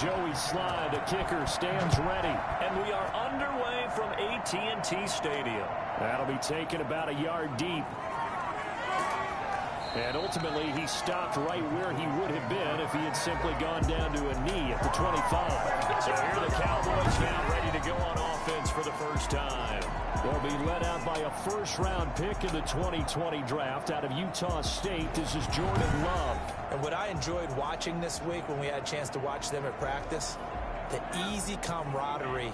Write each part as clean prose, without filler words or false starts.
Joey Slye, the kicker, stands ready. And we are underway from AT&T Stadium. That'll be taken about a yard deep. And ultimately, he stopped right where he would have been if he had simply gone down to a knee at the 25. So here are the Cowboys now ready to go on offense for the first time. They'll be led out by a first-round pick in the 2020 draft out of Utah State. This is Jordan Love. And what I enjoyed watching this week when we had a chance to watch them at practice, the easy camaraderie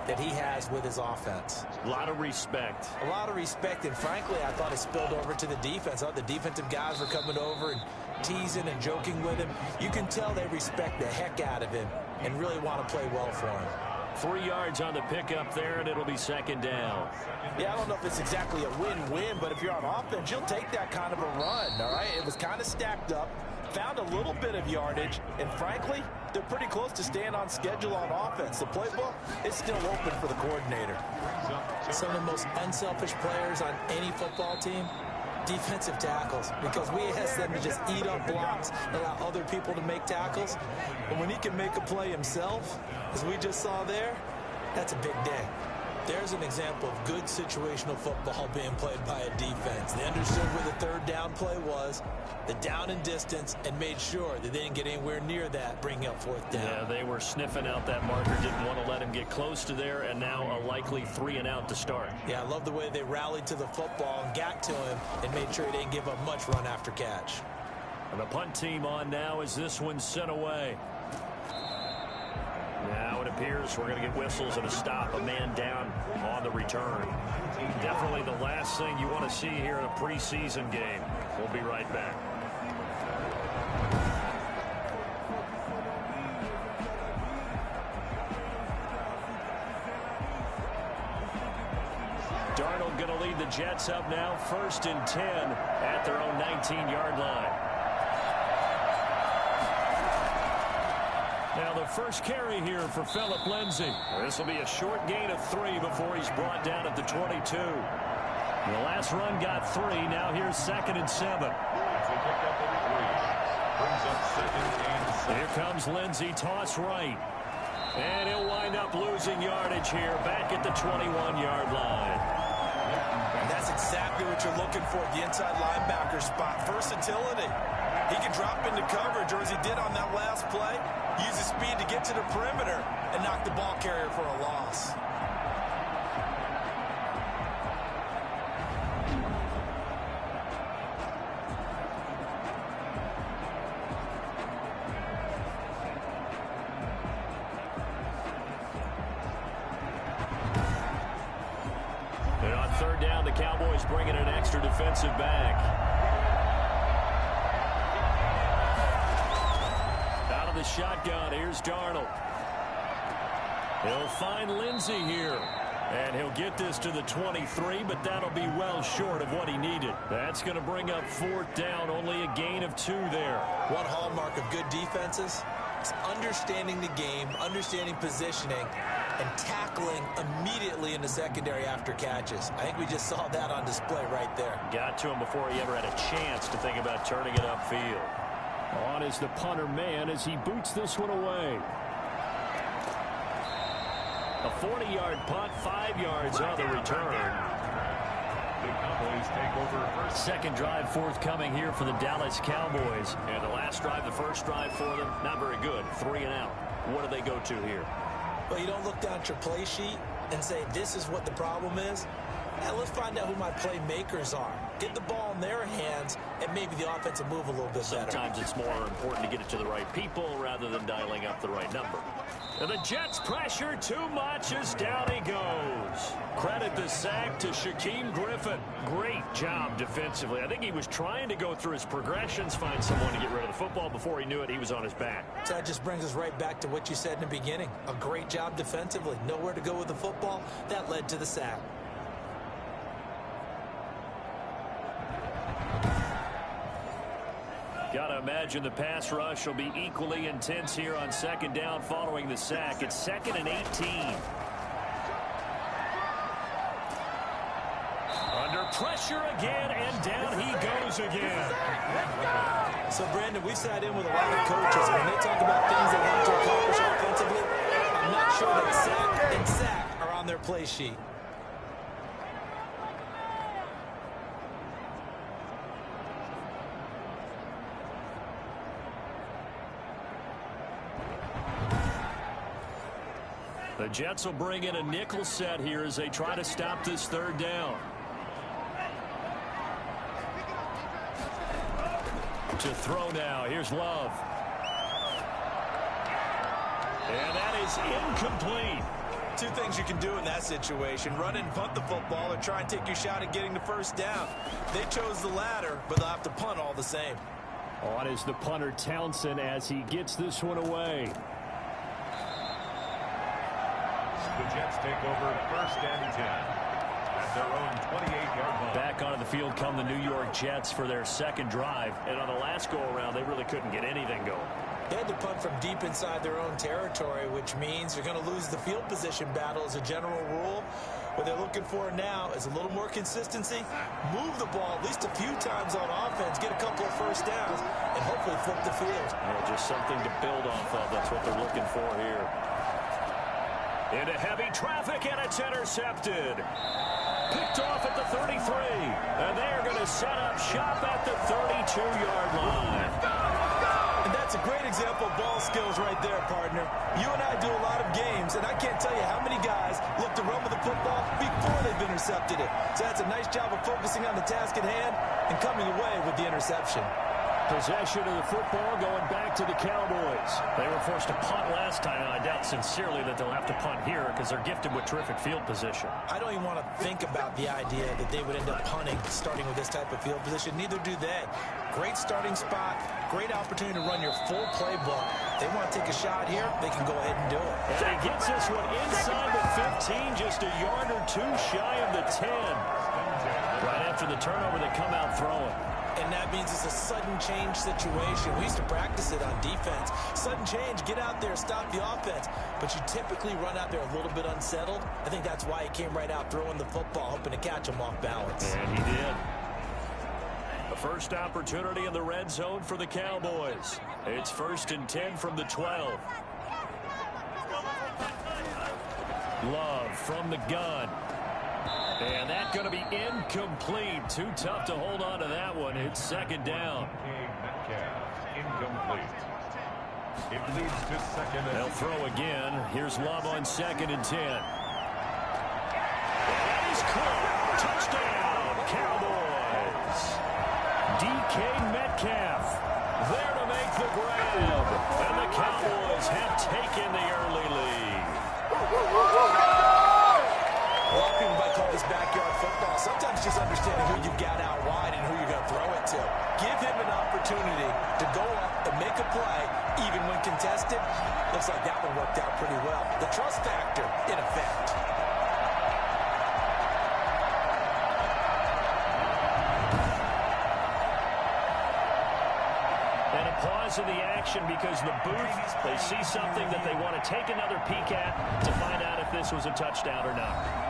that he has with his offense. A lot of respect. A lot of respect, and frankly, I thought it spilled over to the defense. I thought the defensive guys were coming over and teasing and joking with him. You can tell they respect the heck out of him and really want to play well for him. 3 yards on the pickup there, and it'll be second down. Yeah, I don't know if it's exactly a win-win, but if you're on offense, you'll take that kind of a run, all right? It was kind of stacked up, found a little bit of yardage, and frankly, they're pretty close to staying on schedule on offense. The playbook is still open for the coordinator. Some of the most unselfish players on any football team, defensive tackles, because we ask them to just eat up blocks and allow other people to make tackles. But when he can make a play himself, as we just saw there, that's a big day. There's an example of good situational football being played by a defense. They understood where the third down play was, the down and distance, and made sure that they didn't get anywhere near that, bringing up fourth down. Yeah, they were sniffing out that marker, didn't want to let him get close to there, and now a likely 3 and out to start. Yeah, I love the way they rallied to the football and got to him and made sure he didn't give up much run after catch. And the punt team on now as this one's sent away. Now it appears we're going to get whistles and a stop, a man down on the return. Definitely the last thing you want to see here in a preseason game. We'll be right back. Darnold going to lead the Jets up now, 1st and 10 at their own 19-yard line. Now the first carry here for Phillip Lindsay. This will be a short gain of 3 before he's brought down at the 22. The last run got 3. Now here's 2nd and 7. Here comes Lindsay, toss right. And he'll wind up losing yardage here back at the 21-yard line. And that's exactly what you're looking for, the inside linebacker spot. Versatility. He can drop into coverage, or as he did on that last play, use his speed to get to the perimeter and knock the ball carrier for a loss. And on 3rd down, the Cowboys bringing an extra defensive back. The shotgun. Here's Darnold. He'll find Lindsay here. And he'll get this to the 23, but that'll be well short of what he needed. That's going to bring up 4th down. Only a gain of 2 there. One hallmark of good defenses is understanding the game, understanding positioning, and tackling immediately in the secondary after catches. I think we just saw that on display right there. Got to him before he ever had a chance to think about turning it upfield. On is the punter man as he boots this one away. A 40-yard punt, 5 yards on the return. The Cowboys take over first. Second drive forthcoming here for the Dallas Cowboys. And the last drive, the first drive for them, not very good. 3 and out. What do they go to here? Well, you don't look down at your play sheet and say, this is what the problem is. Now let's find out who my playmakers are. Get the ball in their hands, and maybe the offense will move a little bit better. Sometimes it's more important to get it to the right people rather than dialing up the right number. And the Jets pressure too much as down he goes. Credit the sack to Shaquem Griffin. Great job defensively. I think he was trying to go through his progressions, find someone to get rid of the football. Before he knew it, he was on his back. So that just brings us right back to what you said in the beginning. A great job defensively. Nowhere to go with the football. That led to the sack. Got to imagine the pass rush will be equally intense here on 2nd down following the sack. It's 2nd and 18. Under pressure again, and down he goes again. So, Brandon, we sat in with a lot of coaches, and when they talk about things they want to accomplish offensively, I'm not sure that sack and sack are on their play sheet. The Jets will bring in a nickel set here as they try to stop this third down. To throw now. Here's Love. And that is incomplete. Two things you can do in that situation: run and punt the football, or try and take your shot at getting the first down. They chose the latter, but they'll have to punt all the same. On is the punter Townsend as he gets this one away. The Jets take over first and 10 at their own 28-yard line. Back onto the field come the New York Jets for their second drive. And on the last go-around, they really couldn't get anything going. They had to punt from deep inside their own territory, which means you're going to lose the field position battle as a general rule. What they're looking for now is a little more consistency, move the ball at least a few times on offense, get a couple of first downs, and hopefully flip the field. Yeah, just something to build off of. That's what they're looking for here. Into heavy traffic, and it's intercepted. Picked off at the 33. And they're going to set up shop at the 32-yard line. And that's a great example of ball skills right there, partner. You and I do a lot of games, and I can't tell you how many guys look to run with the football before they've intercepted it. So that's a nice job of focusing on the task at hand and coming away with the interception. Possession of the football going back to the Cowboys. They were forced to punt last time, and I doubt sincerely that they'll have to punt here because they're gifted with terrific field position. I don't even want to think about the idea that they would end up punting starting with this type of field position. Neither do they. Great starting spot, great opportunity to run your full playbook. They want to take a shot here, they can go ahead and do it. And he gets this one inside the 15, just a yard or two shy of the 10. Right after the turnover, they come out throwing. And that means it's a sudden change situation. We used to practice it on defense. Sudden change, get out there, stop the offense. But you typically run out there a little bit unsettled. I think that's why he came right out throwing the football, hoping to catch him off balance. And he did. The first opportunity in the red zone for the Cowboys. It's 1st and 10 from the 12. Love from the gun. And that's going to be incomplete. Too tough to hold on to that one. It's second down. Metcalf, incomplete. It leads to second and They'll throw again. Here's Love on 2nd and 10. That is caught. Touchdown, Cowboys. DK Metcalf there to make the grab. And the Cowboys have taken the early lead. A lot of people might call this backyard football. Sometimes just understanding who you got out wide and who you're going to throw it to. Give him an opportunity to go up and make a play, even when contested. Looks like that one worked out pretty well. The trust factor in effect. And a pause in the action because the booth, they see something that they want to take another peek at to find out if this was a touchdown or not.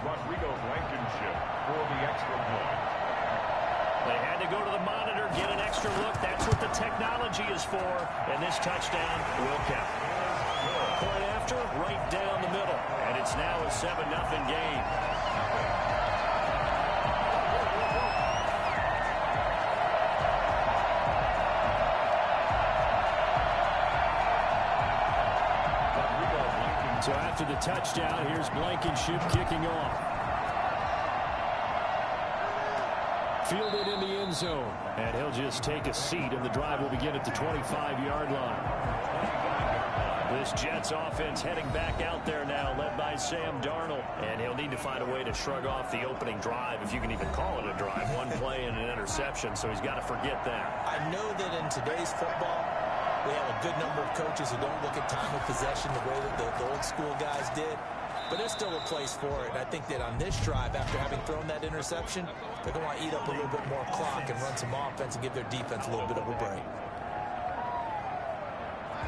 Rodrigo Blankenship for the extra point. They had to go to the monitor, get an extra look. That's what the technology is for. And this touchdown will count. Point after, right down the middle. And it's now a 7-0 game. So after the touchdown, here's Blankenship kicking off. Fielded in the end zone. And he'll just take a seat, and the drive will begin at the 25-yard line. This Jets offense heading back out there now, led by Sam Darnold. And he'll need to find a way to shrug off the opening drive, if you can even call it a drive. One play and an interception, so he's got to forget that. I know that in today's football, we have a good number of coaches who don't look at time of possession the way that the old school guys did. but there's still a place for it. And I think that on this drive, after having thrown that interception, they're going to want to eat up a little bit more clock and run some offense and give their defense a little bit of a break.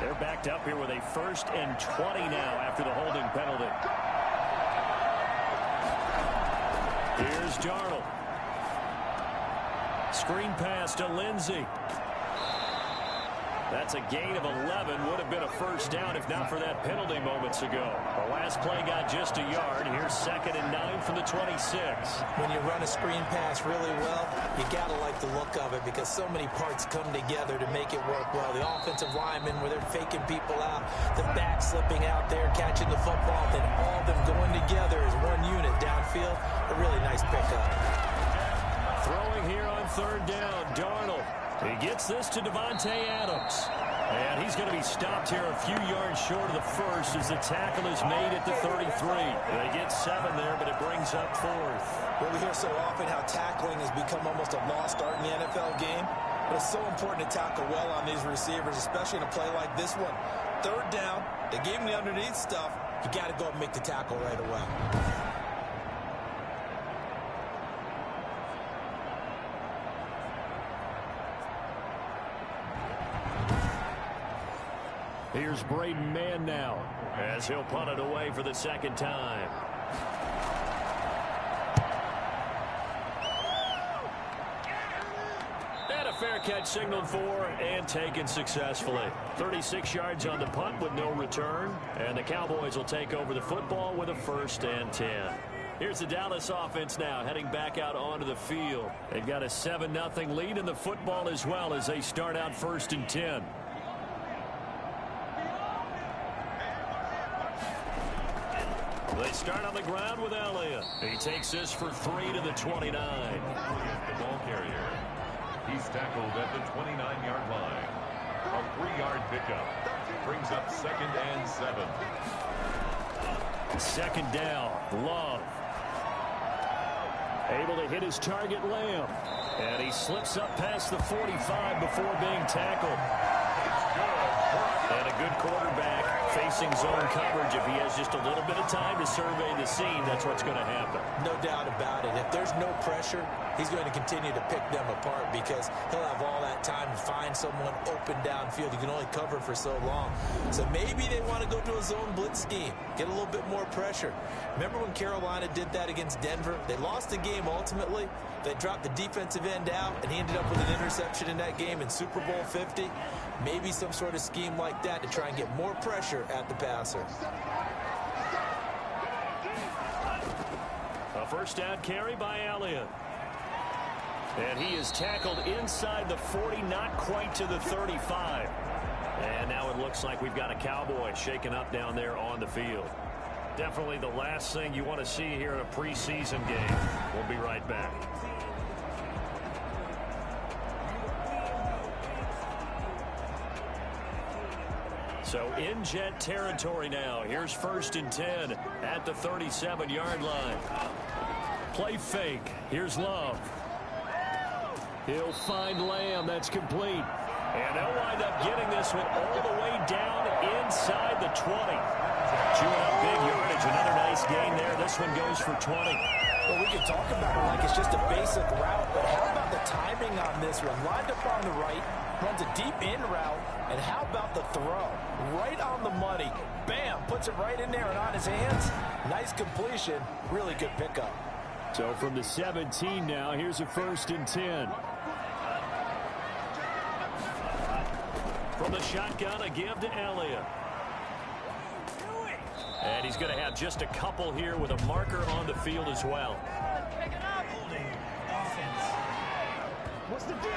They're backed up here with a 1st and 20 now after the holding penalty. Here's Darnold. Screen pass to Lindsey. That's a gain of 11. Would have been a first down if not for that penalty moments ago. The last play got just a yard. Here's 2nd and 9 from the 26. When you run a screen pass really well, you got to like the look of it because so many parts come together to make it work well. The offensive linemen where they're faking people out, the back slipping out there, catching the football, then all of them going together as one unit downfield. A really nice pickup. Throwing here on 3rd down, Darnold. He gets this to Davante Adams. And he's going to be stopped here a few yards short of the first as the tackle is made at the 33. They get 7 there, but it brings up 4th. Well, we hear so often how tackling has become almost a lost art in the NFL game. But it's so important to tackle well on these receivers, especially in a play like this one. 3rd down, they gave him the underneath stuff. You got to go and make the tackle right away. Here's Braden Mann now as he'll punt it away for the 2nd time. And a fair catch signaled for and taken successfully. 36 yards on the punt with no return. And the Cowboys will take over the football with a 1st and 10. Here's the Dallas offense now heading back out onto the field. They've got a 7-0 lead in the football as well as they start out 1st and 10. They start on the ground with Elliott. He takes this for 3 to the 29. The ball carrier. He's tackled at the 29-yard line. A 3-yard pickup. Brings up 2nd and 7. 2nd down. Love. Able to hit his target, Lamb. And he slips up past the 45 before being tackled. And a good quarterback facing zone coverage. If he has just a little bit of time to survey the scene, that's what's going to happen. No doubt about it. If there's no pressure, he's going to continue to pick them apart because he'll have all that time to find someone open downfield. You can only cover for so long. So maybe they want to go to a zone blitz scheme, get a little bit more pressure. Remember when Carolina did that against Denver? They lost the game ultimately. They dropped the defensive end out, and he ended up with an interception in that game in Super Bowl 50. Maybe some sort of scheme like that to try and get more pressure at the passer. A 1st down carry by Elliott. And he is tackled inside the 40, not quite to the 35. And now it looks like we've got a Cowboy shaken up down there on the field. Definitely the last thing you want to see here in a preseason game. We'll be right back. So in Jet territory now. Here's 1st and 10 at the 37-yard line. Play fake. Here's Love. He'll find Lamb. That's complete. And they'll wind up getting this one all the way down inside the 20. Chewing up big yardage. Another nice gain there. This one goes for 20. Well, we can talk about it like it's just a basic route, but how about the timing on this one? Lined up on the right, runs a deep in route, and how about the throw? Right on the money. Bam! Puts it right in there and on his hands. Nice completion. Really good pickup. So from the 17 now, here's a 1st and 10. From the shotgun, a give to Elliott. And he's going to have just a couple here with a marker on the field as well. What's the deal,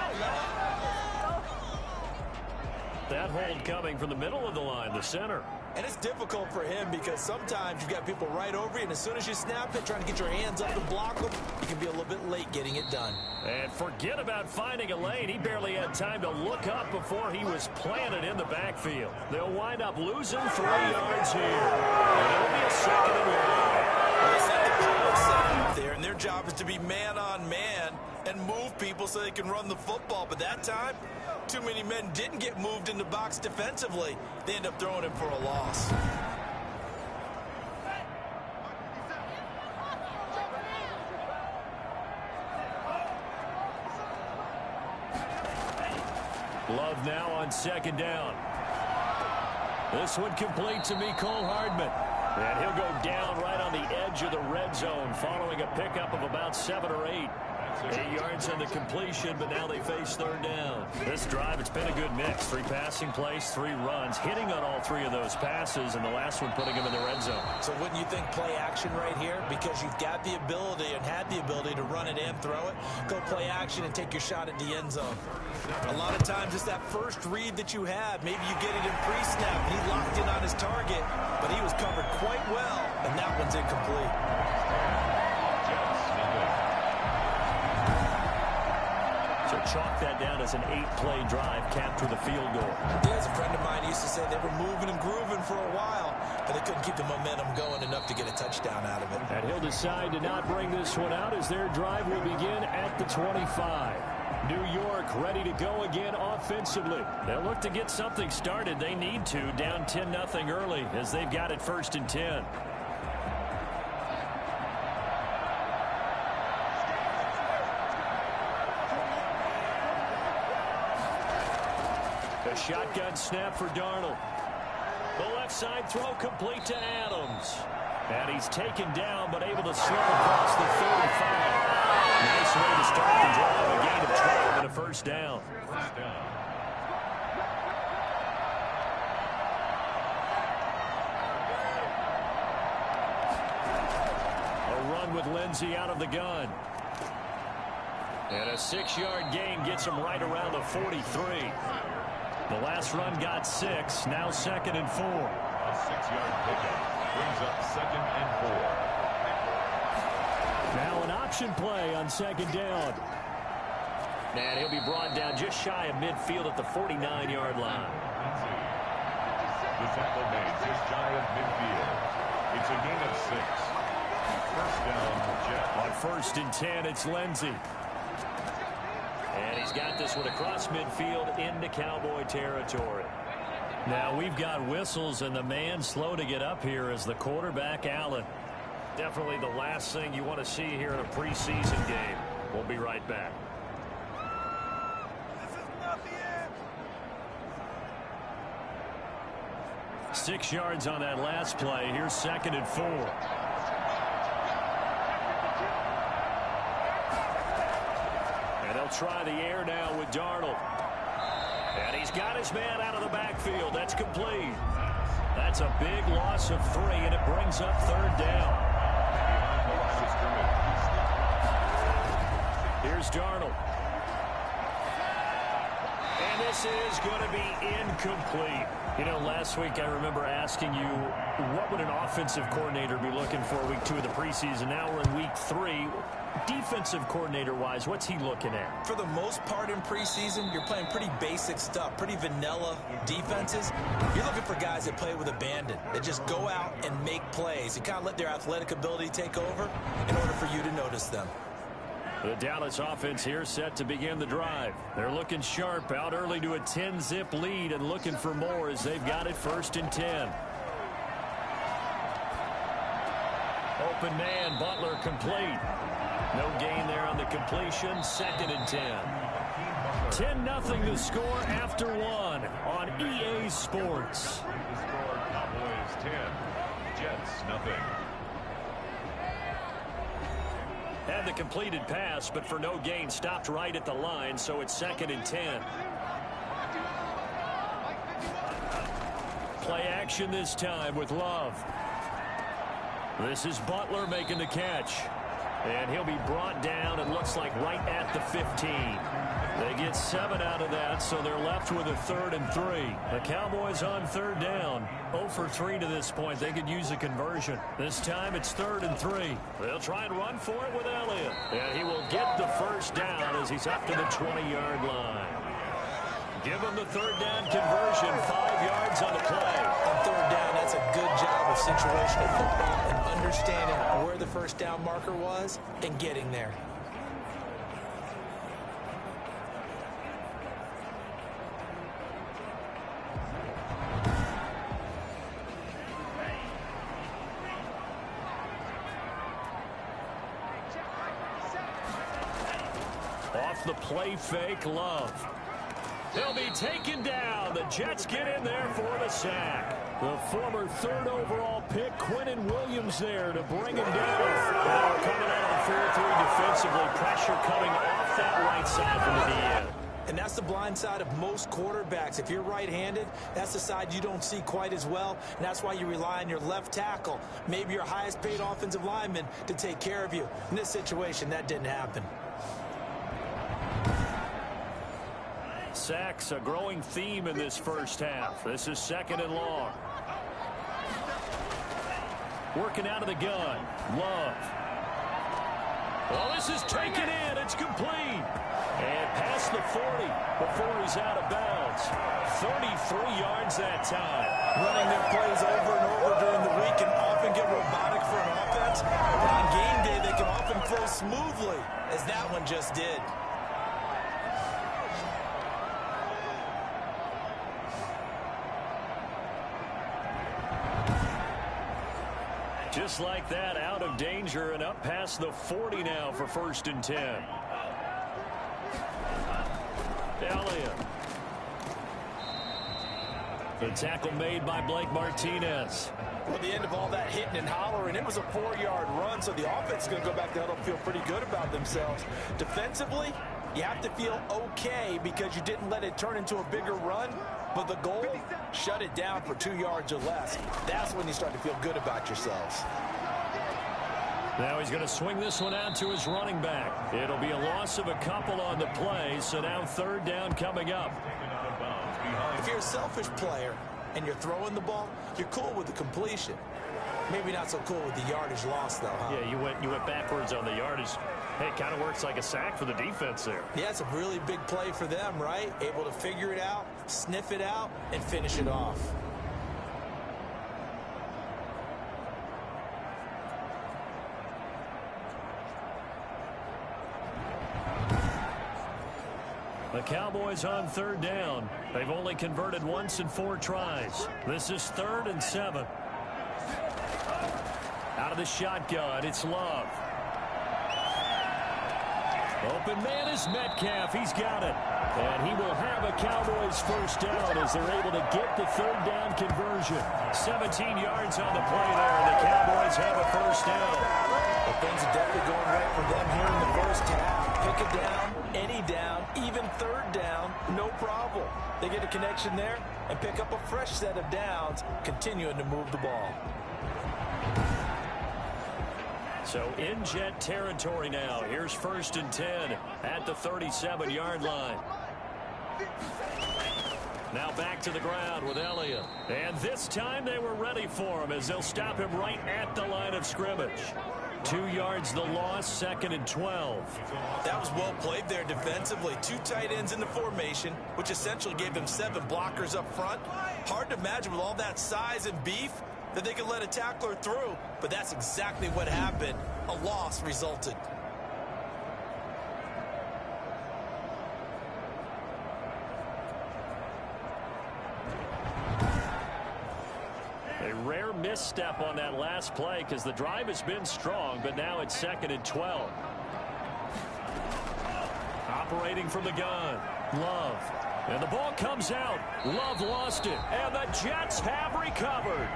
That hold coming from the middle of the line, the center. And it's difficult for him because sometimes you've got people right over you, and as soon as you snap it, trying to get your hands up and block them, you can be a little bit late getting it done. And forget about finding a lane. He barely had time to look up before he was planted in the backfield. They'll wind up losing 3 yards here. And it'll be a 2nd and 1. Well, they set the power set up there, and their job is to be man-on-man and move people so they can run the football. But that time, too many men didn't get moved in the box defensively. They end up throwing him for a loss. Love now on second down. This one complete to Mecole Hardman. And he'll go down right on the edge of the red zone following a pickup of about 7 or 8. 8 yards on the completion, but now they face third down. This drive, it's been a good mix. 3 passing plays, 3 runs, hitting on all 3 of those passes, and the last one putting him in the red zone. So wouldn't you think play action right here? Because you've got the ability and had the ability to run it and throw it. Go play action and take your shot at the end zone. A lot of times it's that first read that you have. Maybe you get it in pre-snap, and he locked in on his target, but he was covered quite well, and that one's incomplete. So chalk that down as an 8-play drive capped with a field goal. Yeah, as a friend of mine used to say, they were moving and grooving for a while, but they couldn't keep the momentum going enough to get a touchdown out of it. And he'll decide to not bring this one out as their drive will begin at the 25. New York ready to go again offensively. They'll look to get something started. They need to, down 10-0 early as they've got it 1st and 10. A shotgun snap for Darnold. The left side throw complete to Adams. And he's taken down but able to slip across the 35. Nice way to start the drive. A gain of 12 and a first down. A run with Lindsey out of the gun. And a 6-yard gain gets him right around the 43. The last run got 6. Now 2nd and 4. A 6-yard pickup brings up 2nd and 4. Now an option play on 2nd down. And he'll be brought down just shy of midfield at the 49-yard line. The tackle made just shy of midfield. It's a gain of 6. First down, Jets. On 1st and 10, it's Lindsey. And he's got this one across midfield into Cowboy territory. Now we've got whistles, and the man slow to get up here is the quarterback, Allen. Definitely the last thing you want to see here in a preseason game. We'll be right back. This is not the end. 6 yards on that last play. Here's 2nd and 4. And they'll try the air now with Darnold. And he's got his man out of the backfield. That's complete. That's a big loss of 3, and it brings up 3rd down. Here's Darnold. And this is going to be incomplete. You know, last week I remember asking you, what would an offensive coordinator be looking for week 2 of the preseason? Now we're in week 3. Defensive coordinator-wise, what's he looking at? For the most part in preseason, you're playing pretty basic stuff, pretty vanilla defenses. You're looking for guys that play with abandon, that just go out and make plays. You kind of let their athletic ability take over in order for you to notice them. The Dallas offense here set to begin the drive. They're looking sharp, out early to a 10-zip lead and looking for more as they've got it 1st and 10. Open man, Butler complete. No gain there on the completion. 2nd and 10. 10-0 the score after 1 on EA Sports. The score, Cowboys 10, Jets nothing. Had the completed pass, but for no gain, stopped right at the line, so it's 2nd and 10. Play action this time with Love. This is Butler making the catch. And he'll be brought down, it looks like, right at the 15. They get 7 out of that, so they're left with a 3rd and 3. The Cowboys on 3rd down. 0 for 3 to this point. They could use a conversion. This time it's 3rd and 3. They'll try and run for it with Elliott. And he will get the first down as he's up to the 20-yard line. Give him the 3rd down conversion. 5 yards on the play. On 3rd down, that's a good job of situational football and understanding where the first down marker was and getting there. Off the play fake, Love. He'll be taken down. The Jets get in there for the sack. The former third overall pick, Quinnen Williams, there to bring him down. Now we're coming out of the 4-3 defensively. Pressure coming off that right side from the DN. And that's the blind side of most quarterbacks. If you're right-handed, that's the side you don't see quite as well. And that's why you rely on your left tackle, maybe your highest-paid offensive lineman, to take care of you. In this situation, that didn't happen. Sacks, a growing theme in this first half. This is 2nd and long. Working out of the gun. Love. Well, this is taken in. It's complete. And past the 40 before he's out of bounds. 33 yards that time. Running their plays over and over during the week can often get robotic for an offense. But on game day, they can often flow smoothly, as that one just did. Just like that, out of danger and up past the 40 now for 1st and 10. Elliott. The tackle made by Blake Martinez. Well, at the end of all that hitting and hollering, it was a 4-yard run, so the offense is going to go back to huddle and feel pretty good about themselves. Defensively, you have to feel okay because you didn't let it turn into a bigger run, but the goal, shut it down for 2 yards or less. That's when you start to feel good about yourselves. Now he's going to swing this one out to his running back. It'll be a loss of a couple on the play, so now 3rd down coming up. If you're a selfish player and you're throwing the ball, you're cool with the completion. Maybe not so cool with the yardage loss, though, huh? Yeah, you went backwards on the yardage. Hey, it kind of works like a sack for the defense there. Yeah, it's a really big play for them, right? Able to figure it out, sniff it out, and finish it off. The Cowboys on 3rd down. They've only converted once in 4 tries. This is 3rd and 7. Out of the shotgun, it's Love. Open man is Metcalf. He's got it. And he will have a Cowboys 1st down as they're able to get the 3rd down conversion. 17 yards on the play there, and the Cowboys have a 1st down. Well, things are definitely going right for them here in the first half. Pick a down, any down, even 3rd down, no problem. They get a connection there and pick up a fresh set of downs, continuing to move the ball. So in Jet territory now. Here's 1st and 10 at the 37-yard line. Now back to the ground with Elliott. And this time they were ready for him as they'll stop him right at the line of scrimmage. 2 yards the loss, 2nd and 12. That was well played there defensively. 2 tight ends in the formation, which essentially gave them 7 blockers up front. Hard to imagine with all that size and beef that they could let a tackler through, but that's exactly what happened. A loss resulted. A rare misstep on that last play because the drive has been strong, but now it's 2nd and 12. Operating from the gun, Love. And the ball comes out. Love lost it, and the Jets have recovered.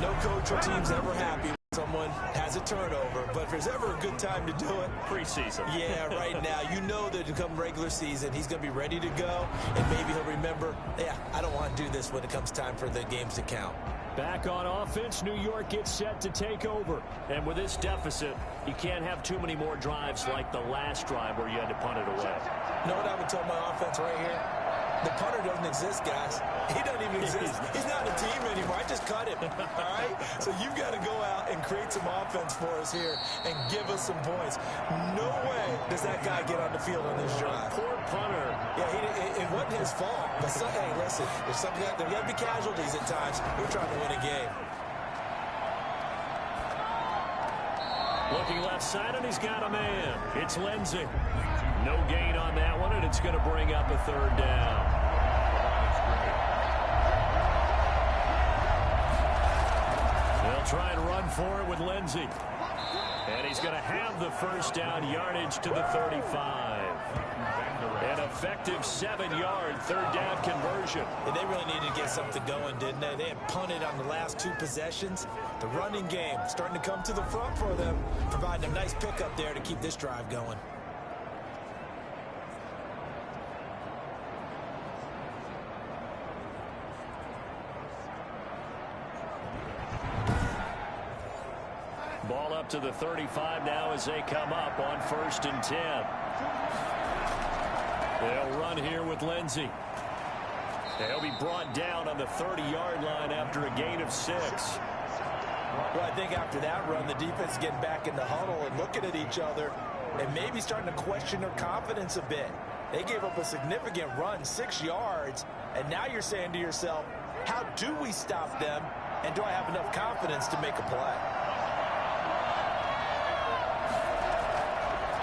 No coach or team's ever happy when someone has a turnover, but if there's ever a good time to do it, Preseason. yeah, right now, you know that come regular season, he's going to be ready to go, and maybe he'll remember, yeah, I don't want to do this when it comes time for the games to count. Back on offense, New York gets set to take over. And with this deficit, you can't have too many more drives like the last drive where you had to punt it away. You know what I would tell my offense right here? The punter doesn't exist, guys. He doesn't even exist. He's not a team anymore. I just cut him, all right? So you've got to go out and create some offense for us here and give us some points. No way does that guy get on the field on this drive. Poor punter. Yeah, it wasn't his fault. But hey, listen, there's got to be casualties at times. We're trying to win a game. Looking left side, and he's got a man. It's Lindsey. No gain on that one, and it's going to bring up a 3rd down. They'll try and run for it with Lindsey. And he's going to have the 1st down, yardage to the 35. And a effective 7-yard third down conversion. And they really needed to get something going, didn't they? They had punted on the last 2 possessions. The running game starting to come to the front for them, providing a nice pickup there to keep this drive going. Ball up to the 35 now as they come up on 1st and 10. They'll run here with Lindsey. They'll be brought down on the 30-yard line after a gain of 6. Well, I think after that run, the defense is getting back in the huddle and looking at each other and maybe starting to question their confidence a bit. They gave up a significant run, 6 yards, and now you're saying to yourself, how do we stop them, and do I have enough confidence to make a play?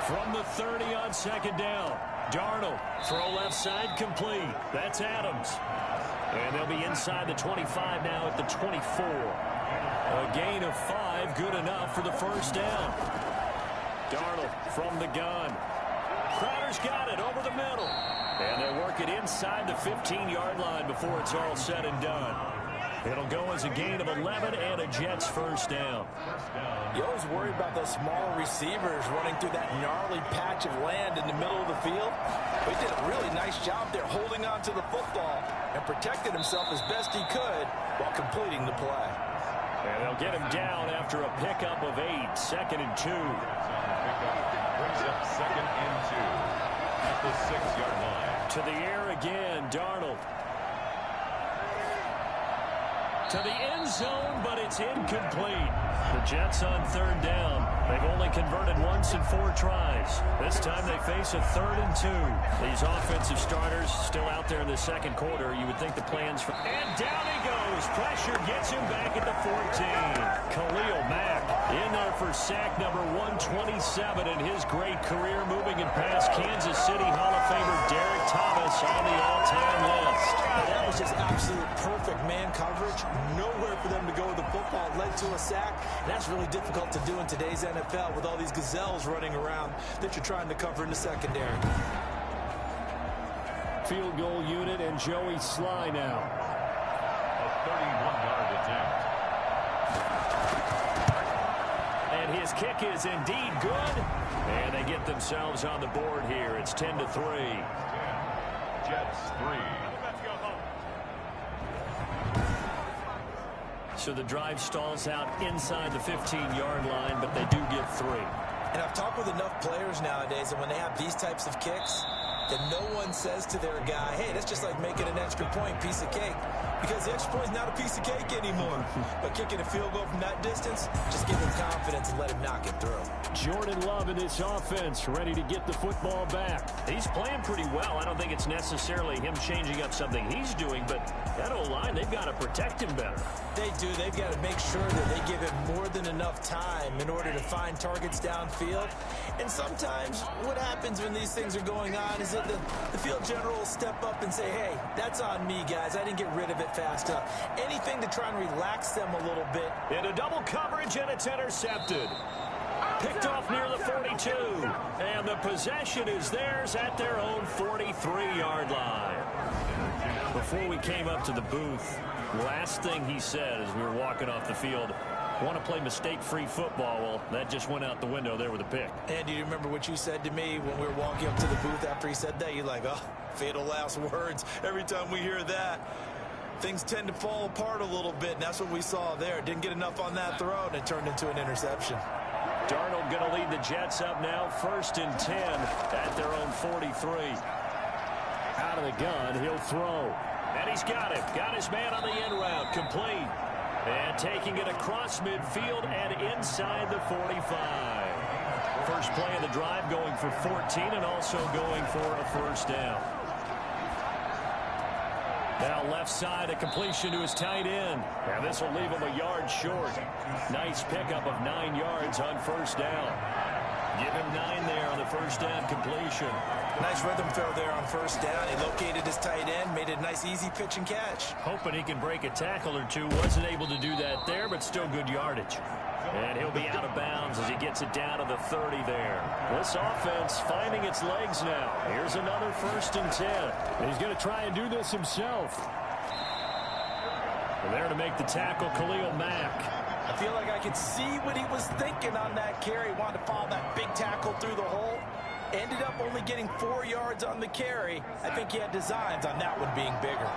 From the 30 on 2nd down, Darnold, throw left side complete. That's Adams. And they'll be inside the 25 now at the 24. A gain of 5, good enough for the 1st down. Darnold from the gun. Crowder's got it over the middle. And they'll work it inside the 15-yard line before it's all said and done. It'll go as a gain of 11 and a Jets 1st down. You always worry about those smaller receivers running through that gnarly patch of land in the middle of the field. But he did a really nice job there holding on to the football and protected himself as best he could while completing the play. And they'll get him down after a pickup of 8, 2nd and 2. Brings up 2nd and 2 at the 6-yard line. To the air again, Darnold. To the end zone, but it's incomplete. The Jets on 3rd down. They've only converted once in 4 tries. This time they face a 3rd and 2. These offensive starters still out there in the 2nd quarter. You would think the plans for... And down he goes. Pressure gets him back at the 14. Khalil Mack in there for sack number 127 in his great career, moving it past Kansas City Hall of Famer Derek Thomas on the all-time list. That was just absolute perfect man coverage. Nowhere for them to go with the football. Led to a sack. And that's really difficult to do in today's NFL with all these gazelles running around that you're trying to cover in the secondary. Field goal unit and Joey Sly now. A 31-yard attempt. And his kick is indeed good. And they get themselves on the board here. It's 10-3. Jets 3. So the drive stalls out inside the 15-yard line, but they do get 3. And I've talked with enough players nowadays, and when they have these types of kicks, that no one says to their guy, hey, that's just like making an extra point, piece of cake. Because the extra point is not a piece of cake anymore. But kicking a field goal from that distance, just give him confidence and let him knock it through. Jordan Love in this offense, ready to get the football back. He's playing pretty well. I don't think it's necessarily him changing up something he's doing, but that O-line, they've got to protect him better. They do. They've got to make sure that they give him more than enough time in order to find targets downfield. And sometimes what happens when these things are going on is that the field general will step up and say, hey, that's on me, guys. I didn't get rid of it fast enough. Anything to try and relax them a little bit. Into double coverage, and it's intercepted. Picked off near the 42. And the possession is theirs at their own 43-yard line. Before we came up to the booth, last thing he said as we were walking off the field, want to play mistake-free football. Well, that just went out the window there with a pick. And do you remember what you said to me when we were walking up to the booth after he said that? You're like, oh, fatal last words. Every time we hear that, things tend to fall apart a little bit, and that's what we saw there. Didn't get enough on that throw, and it turned into an interception. Darnold going to lead the Jets up now, 1st and 10 at their own 43. Out of the gun, he'll throw. And he's got it. Got his man on the end route, complete. And taking it across midfield and inside the 45. First play of the drive going for 14 and also going for a 1st down. Now left side, a completion to his tight end. And this will leave him a yard short. Nice pickup of 9 yards on 1st down. Give him 9 there on the first down completion. Nice rhythm throw there on first down. He located his tight end, made it a nice easy pitch and catch. Hoping he can break a tackle or two. Wasn't able to do that there, but still good yardage. And he'll be out of bounds as he gets it down to the 30 there. This offense finding its legs now. Here's another 1st and 10. And he's going to try and do this himself. And there to make the tackle, Khalil Mack. I feel like I could see what he was thinking on that carry. Wanted to follow that big tackle through the hole. Ended up only getting 4 yards on the carry. I think he had designs on that one being bigger.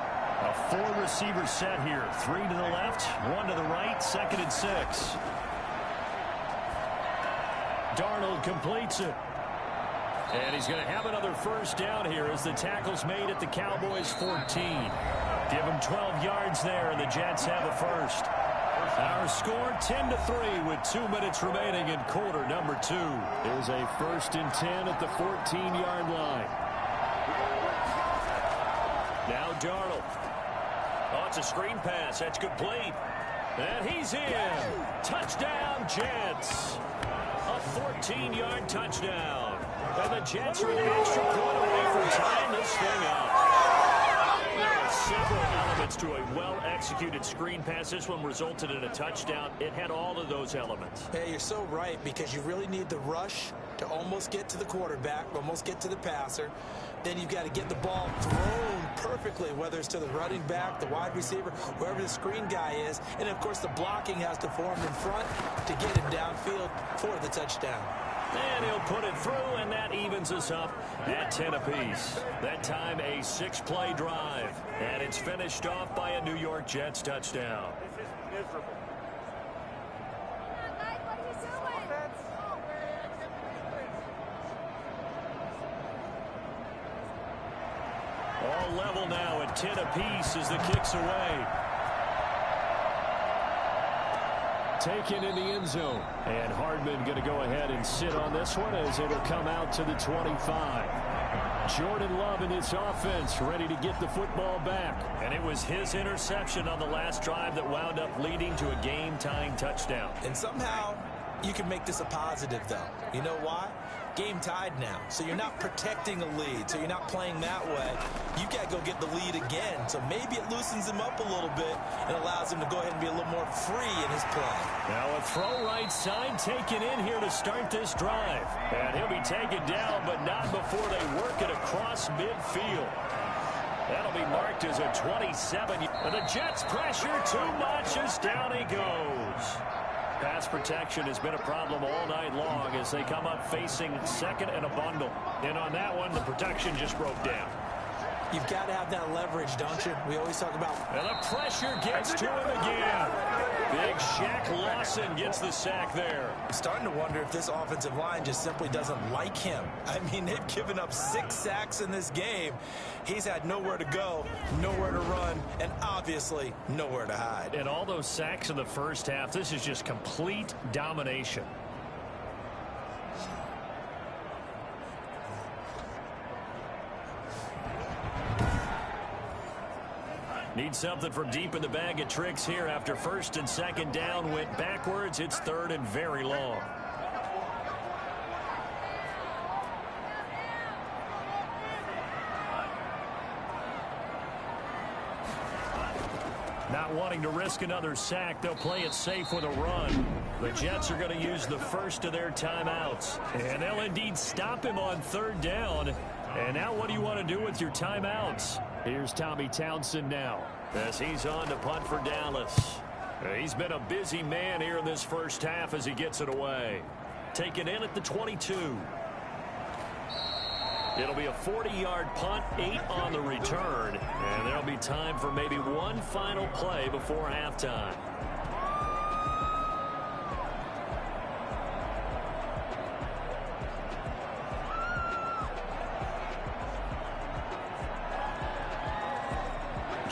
A 4-receiver set here. 3 to the left, 1 to the right, 2nd and 6. Darnold completes it. And he's going to have another first down here as the tackle's made at the Cowboys 14. Give him 12 yards there, and the Jets have a first. Our score 10-3 with 2 minutes remaining in quarter number 2. Is a 1st and 10 at the 14-yard line. Now Darnold. Oh, it's a screen pass. That's complete. And he's in. Touchdown, Jets. A 14-yard touchdown. And the Jets are an extra point away from tying this thing up. There are several elements to a well-executed screen pass. This one resulted in a touchdown. It had all of those elements. Hey, you're so right, because you really need the rush to almost get to the quarterback, almost get to the passer. Then you've got to get the ball thrown perfectly, whether it's to the running back, the wide receiver, wherever the screen guy is. And, of course, the blocking has to form in front to get him downfield for the touchdown. And he'll put it through, and that evens us up at 10 apiece. That time, a 6-play drive. And it's finished off by a New York Jets touchdown. This is miserable. All level now at 10 apiece as the kick's away. Taken in the end zone. And Hardman going to go ahead and sit on this one as it'll come out to the 25. Jordan Love in this offense ready to get the football back. And it was his interception on the last drive that wound up leading to a game-tying touchdown. And somehow you can make this a positive, though. You know why? Game tied now, so you're not protecting a lead, so you're not playing that way. You got to go get the lead again, so maybe it loosens him up a little bit and allows him to go ahead and be a little more free in his play. Now a throw right side taken in here to start this drive. And he'll be taken down, but not before they work it across midfield. That'll be marked as a 27. And the Jets pressure too much as down he goes. Pass protection has been a problem all night long as they come up facing 2nd and a bundle. And on that one, the protection just broke down. You've got to have that leverage, don't you? We always talk about... And the pressure gets to him again. Big Shaq Lawson gets the sack there. I'm starting to wonder if this offensive line just simply doesn't like him. I mean, they've given up 6 sacks in this game. He's had nowhere to go, nowhere to run, and obviously nowhere to hide. And all those sacks in the first half, this is just complete domination. Need something from deep in the bag of tricks here after 1st and 2nd down went backwards. It's 3rd and very long. Not wanting to risk another sack, they'll play it safe with a run. The Jets are going to use the first of their timeouts. And they'll indeed stop him on 3rd down. And now what do you want to do with your timeouts? Here's Tommy Townsend now as he's on to punt for Dallas. He's been a busy man here in this first half as he gets it away. Taken in at the 22. It'll be a 40-yard punt, 8 on the return, and there'll be time for maybe one final play before halftime.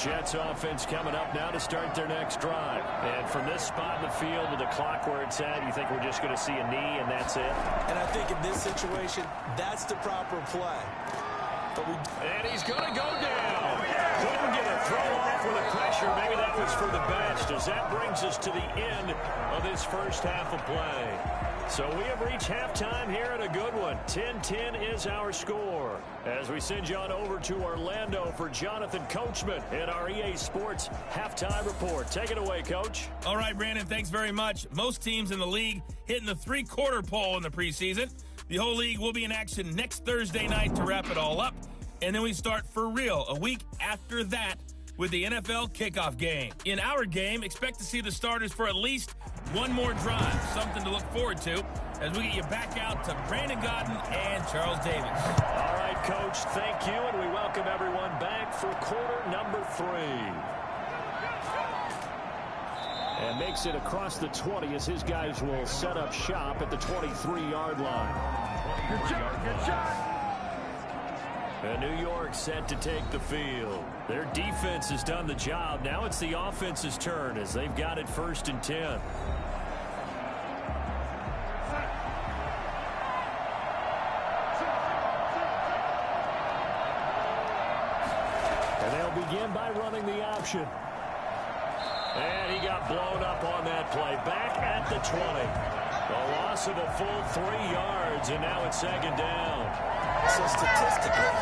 Jets offense coming up now to start their next drive. And from this spot in the field with the clock where it's at, you think we're just going to see a knee and that's it? And I think in this situation, that's the proper play. And he's going to go down. Couldn't get a throw off with the pressure. Maybe that was for the best as that brings us to the end of this first half of play. So we have reached halftime here at a good one. 10-10 is our score. As we send you on over to Orlando for Jonathan Coachman in our EA Sports Halftime Report. Take it away, Coach. All right, Brandon, thanks very much. Most teams in the league hitting the three-quarter pole in the preseason. The whole league will be in action next Thursday night to wrap it all up. And then we start for real a week after that with the NFL kickoff game. In our game, expect to see the starters for at least one more drive, something to look forward to as we get you back out to Brandon Gaudin and Charles Davis. All right, Coach, thank you, and we welcome everyone back for quarter number 3. And makes it across the 20 as his guys will set up shop at the 23-yard line. Good shot, good shot. And New York set to take the field. Their defense has done the job. Now it's the offense's turn as they've got it 1st and 10. And they'll begin by running the option. And he got blown up on that play. Back at the 20. A loss of a full 3 yards, and now it's 2nd down. So statistically,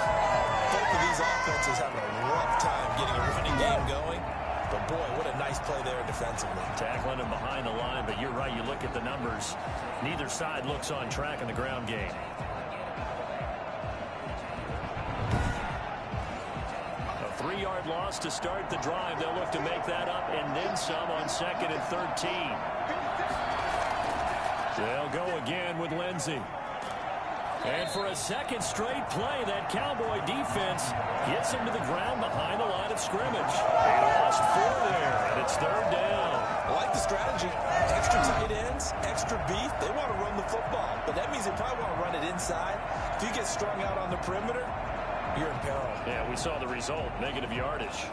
both of these offenses have a rough time getting a running game going. But, boy, what a nice play there defensively. Tackling him behind the line, but you're right. You look at the numbers. Neither side looks on track in the ground game. A 3-yard loss to start the drive. They'll look to make that up and then some on 2nd and 13. They'll go again with Lindsey. And for a second straight play, that Cowboy defense gets him to the ground behind the line of scrimmage. They lost 4 there, and it's 3rd down. I like the strategy. Extra tight ends, extra beef. They want to run the football, but that means they probably want to run it inside. If you get strung out on the perimeter, you're in peril. Yeah, we saw the result, negative yardage.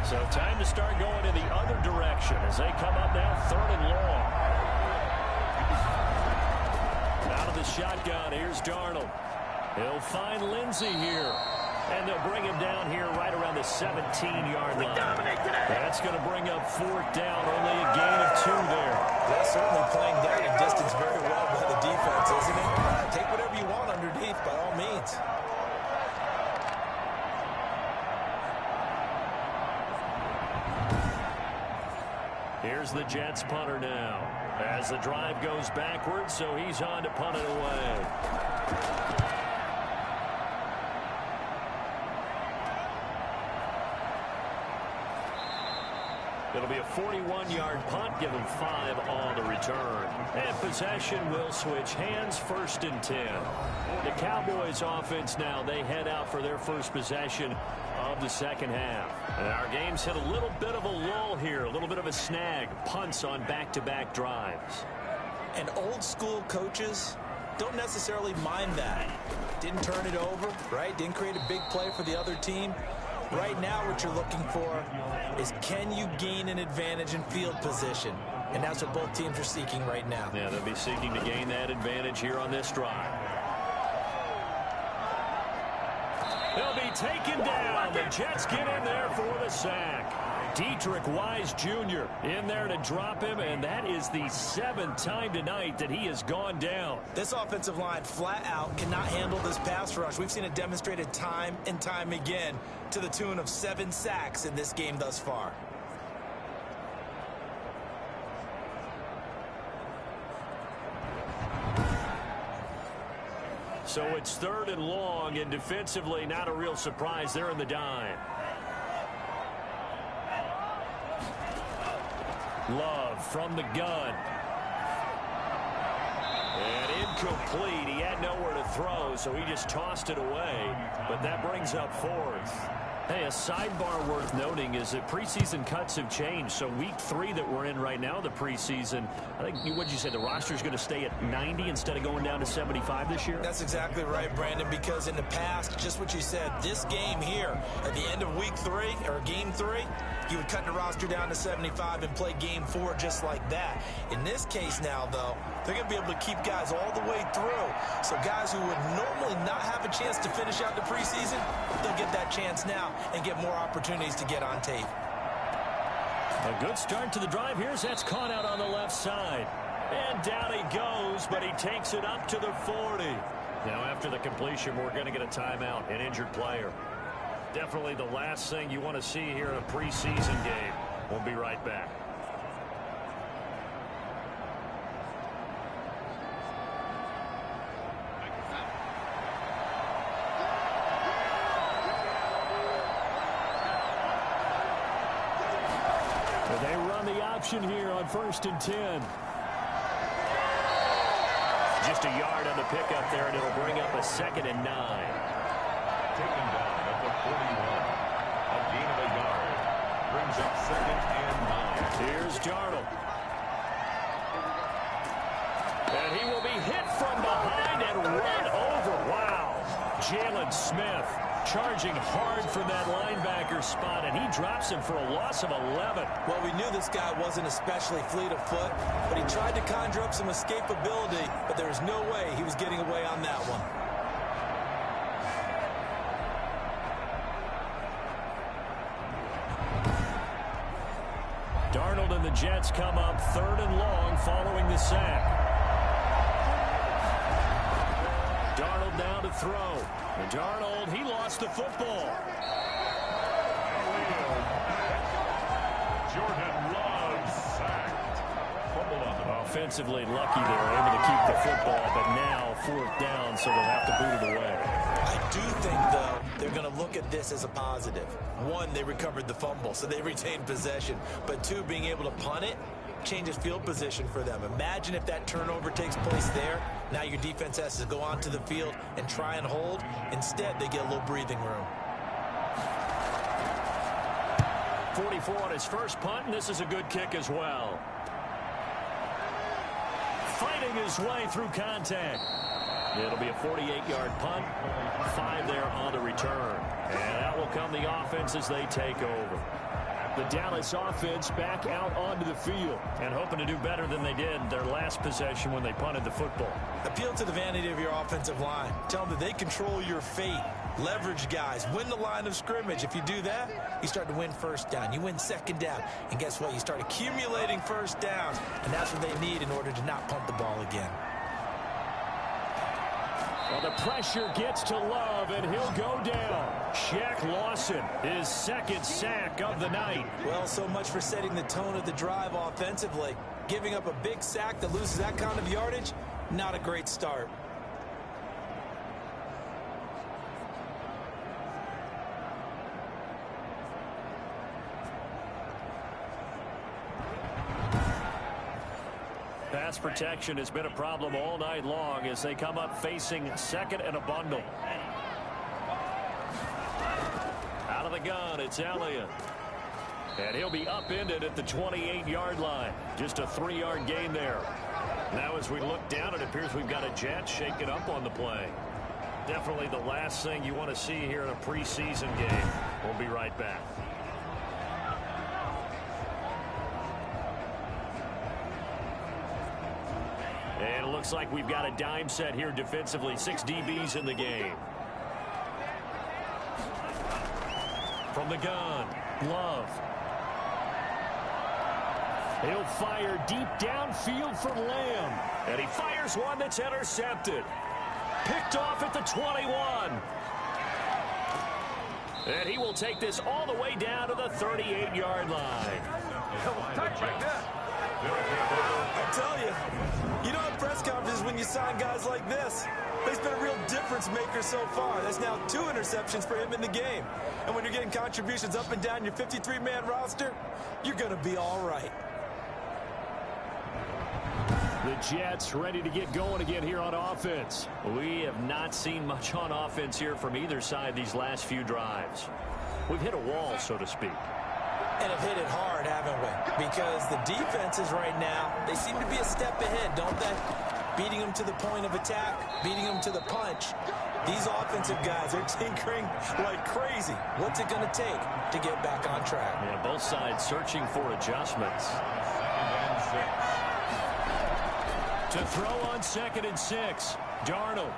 So time to start going in the other direction as they come up now 3rd and long. Out of the shotgun, here's Darnold. He'll find Lindsey here. And they'll bring him down here right around the 17-yard line. That's going to bring up 4th down, only a gain of 2 there. That's certainly playing down in distance very well by the defense, isn't it? Take whatever you want underneath, by all means. Here's the Jets punter now as the drive goes backwards, so he's on to punt it away. It'll be a 41-yard punt, give him 5 on the return. And possession will switch hands, 1st and 10. The Cowboys offense now, they head out for their first possession of the 2nd half. And our game's hit a little bit of a lull here, a little bit of a snag. Punts on back-to-back drives. And old school coaches don't necessarily mind that. Didn't turn it over, right? Didn't create a big play for the other team. Right now what you're looking for is can you gain an advantage in field position? And that's what both teams are seeking right now. Yeah, they'll be seeking to gain that advantage here on this drive. They'll be taken down. The Jets get in there for the sack. Deatrich Wise Jr. in there to drop him, and that is the 7th time tonight that he has gone down. This offensive line flat out cannot handle this pass rush. We've seen it demonstrated time and time again to the tune of 7 sacks in this game thus far. So it's 3rd and long, and defensively not a real surprise. They're in the dime. Love from the gun. And incomplete. He had nowhere to throw, so he just tossed it away. But that brings up 4th. Hey, a sidebar worth noting is that preseason cuts have changed. So week 3 that we're in right now, the preseason, I think, what'd you say, the roster's going to stay at 90 instead of going down to 75 this year? That's exactly right, Brandon, because in the past, just what you said, this game here, at the end of week 3, or game 3, you would cut the roster down to 75 and play game 4 just like that. In this case now, though, they're going to be able to keep guys all the way through. So guys who would normally not have a chance to finish out the preseason, they'll get that chance now and get more opportunities to get on tape. A good start to the drive here as that's caught out on the left side. And down he goes, but he takes it up to the 40. Now after the completion, we're going to get a timeout, an injured player. Definitely the last thing you want to see here in a preseason game. We'll be right back. They run the option here on 1st and 10. Just a yard on the pickup there, and it'll bring up a 2nd and 9. Taken down at the 41. A gain of a yard. Brings up 2nd and 9. Here's Darnold. And he will be hit from behind and run over. Wow. Jalen Smith charging hard from that linebacker spot, and he drops him for a loss of 11. Well, we knew this guy wasn't especially fleet of foot, but he tried to conjure up some escapability, but there was no way he was getting away on that one. Darnold and the Jets come up 3rd and long following the sack. Darnold now to throw. And Darnold, he lost the football. Jordan Love sacked. Fumble on the ball. Offensively lucky they were able to keep the football, but now 4th down, so they'll have to boot it away. I do think, though, they're going to look at this as a positive. 1, they recovered the fumble, so they retained possession. But 2, being able to punt it changes field position for them. Imagine if that turnover takes place there. Now your defense has to go onto the field and try and hold. Instead, they get a little breathing room. 44 on his first punt, and this is a good kick as well. Fighting his way through contact. It'll be a 48-yard punt, 5 there on the return. And out will come the offense as they take over. The Dallas offense back out onto the field and hoping to do better than they did their last possession when they punted the football. Appeal to the vanity of your offensive line. Tell them that they control your fate. Leverage guys. Win the line of scrimmage. If you do that, you start to win 1st down. You win 2nd down. And guess what? You start accumulating 1st downs. And that's what they need in order to not punt the ball again. Well, the pressure gets to Love, and he'll go down. Shaq Lawson, his 2nd sack of the night. Well, so much for setting the tone of the drive offensively. Giving up a big sack that loses that kind of yardage, not a great start. Pass protection has been a problem all night long as they come up facing 2nd and a bundle. Out of the gun, it's Elliott. And he'll be upended at the 28-yard line. Just a 3-yard gain there. Now as we look down, it appears we've got a Jet shaken up on the play. Definitely the last thing you want to see here in a preseason game. We'll be right back. And it looks like we've got a dime set here defensively. 6 DBs in the game. From the gun, Love. He'll fire deep downfield for Lamb. And he fires one that's intercepted. Picked off at the 21. And he will take this all the way down to the 38-yard line. I tell you, you don't have press conferences when you sign guys like this. He's been a real difference maker so far. That's now 2 interceptions for him in the game. And when you're getting contributions up and down your 53-man roster, you're going to be all right. The Jets ready to get going again here on offense. We have not seen much on offense here from either side these last few drives. We've hit a wall, so to speak. And have hit it hard, haven't we? Because the defenses right now, they seem to be a step ahead, don't they? Beating them to the point of attack, beating them to the punch. These offensive guys are tinkering like crazy. What's it going to take to get back on track? Yeah, both sides searching for adjustments. To throw on 2nd and 6, Darnold.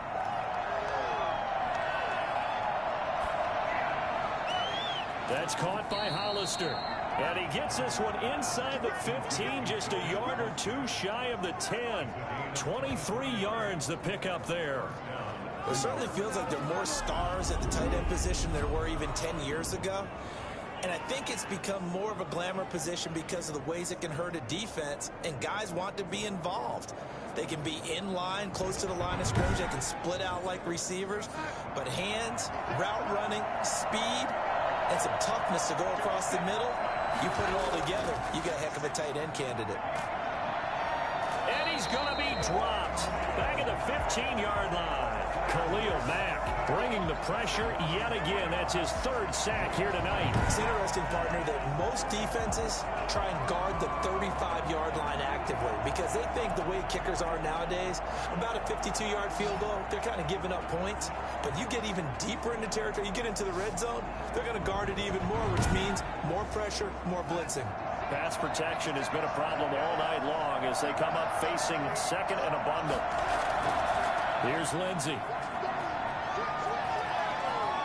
That's caught by Hollister. And he gets this one inside the 15, just a yard or two shy of the 10. 23 yards the pickup there. It certainly feels like there are more stars at the tight end position than there were even 10 years ago. And I think it's become more of a glamour position because of the ways it can hurt a defense, and guys want to be involved. They can be in line, close to the line of scrimmage. They can split out like receivers. But hands, route running, speed, and some toughness to go across the middle, you put it all together, you got a heck of a tight end candidate. And he's going to be dropped back at the 15-yard line. Khalil Mack bringing the pressure yet again. That's his third sack here tonight. It's interesting, partner, that most defenses try and guard the 35-yard line actively because they think the way kickers are nowadays, about a 52-yard field goal, they're kind of giving up points. But you get even deeper into territory, you get into the red zone, they're going to guard it even more, which means more pressure, more blitzing. Pass protection has been a problem all night long as they come up facing second and a bundle. Here's Lindsey.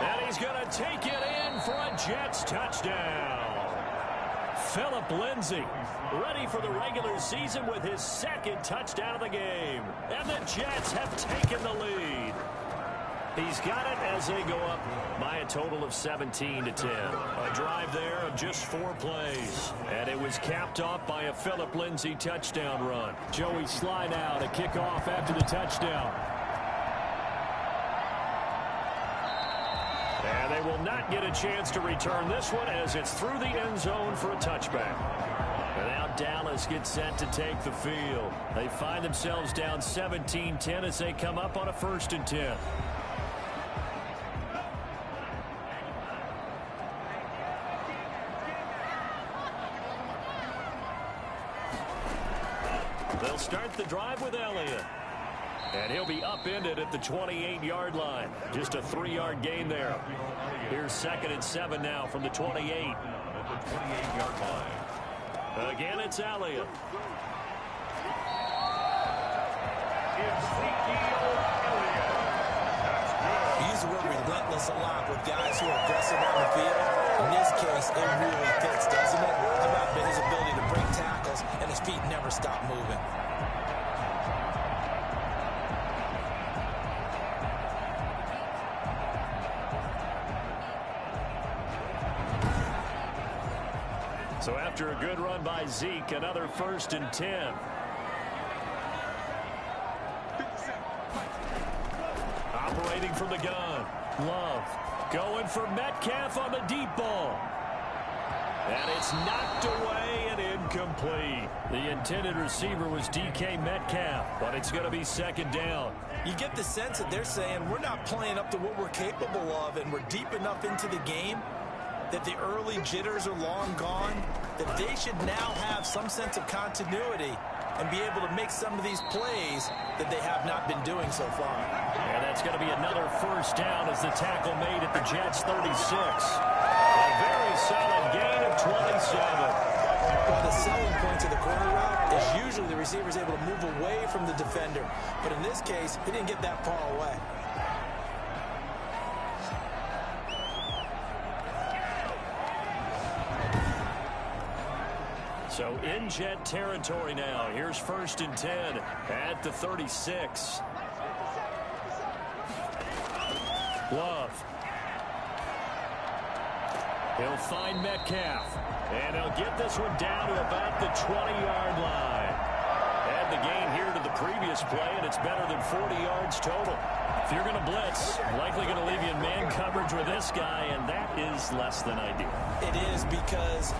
And he's going to take it in for a Jets touchdown. Phillip Lindsay ready for the regular season with his second touchdown of the game. And the Jets have taken the lead. He's got it as they go up by a total of 17-10. A drive there of just 4 plays. And it was capped off by a Phillip Lindsay touchdown run. Joey slide out, a kickoff after the touchdown. And they will not get a chance to return this one as it's through the end zone for a touchback. And now Dallas gets set to take the field. They find themselves down 17-10 as they come up on a 1st and 10. They'll start the drive with Elliott. And he'll be upended at the 28-yard line. Just a 3-yard gain there. Here's 2nd and 7 now from the 28. At the 28-yard line. Again, it's Elliott. Ezekiel Elliott. That's good. We use the word relentless a lot with guys who are aggressive on the field. In this case, it really fits, doesn't it? How about his ability to break tackles and his feet never stop moving? So after a good run by Zeke, another 1st and 10. Operating from the gun. Love going for Metcalf on the deep ball. And it's knocked away and incomplete. The intended receiver was DK Metcalf, but it's going to be 2nd down. You get the sense that they're saying we're not playing up to what we're capable of, and we're deep enough into the game that the early jitters are long gone, that they should now have some sense of continuity and be able to make some of these plays that they have not been doing so far. And that's going to be another 1st down as the tackle made at the Jets 36. A very solid gain of 27. Well, the selling point to the corner route is usually the receiver's able to move away from the defender. But in this case, he didn't get that far away. So in Jet territory now. Here's 1st and 10 at the 36. Love. He'll find Metcalf. And he'll get this one down to about the 20-yard line. Add the gain here to the previous play, and it's better than 40 yards total. If you're going to blitz, likely going to leave you in man coverage with this guy, and that is less than ideal. It is, because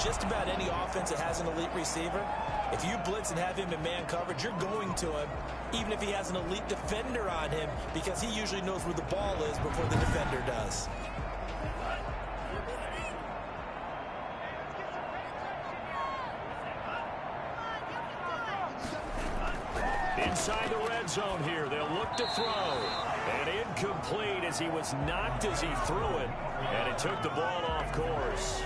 just about any offense that has an elite receiver, if you blitz and have him in man coverage, you're going to him, even if he has an elite defender on him, because he usually knows where the ball is before the defender does. Inside the red zone here, they'll look to throw. And incomplete as he was knocked as he threw it. And it took the ball off course.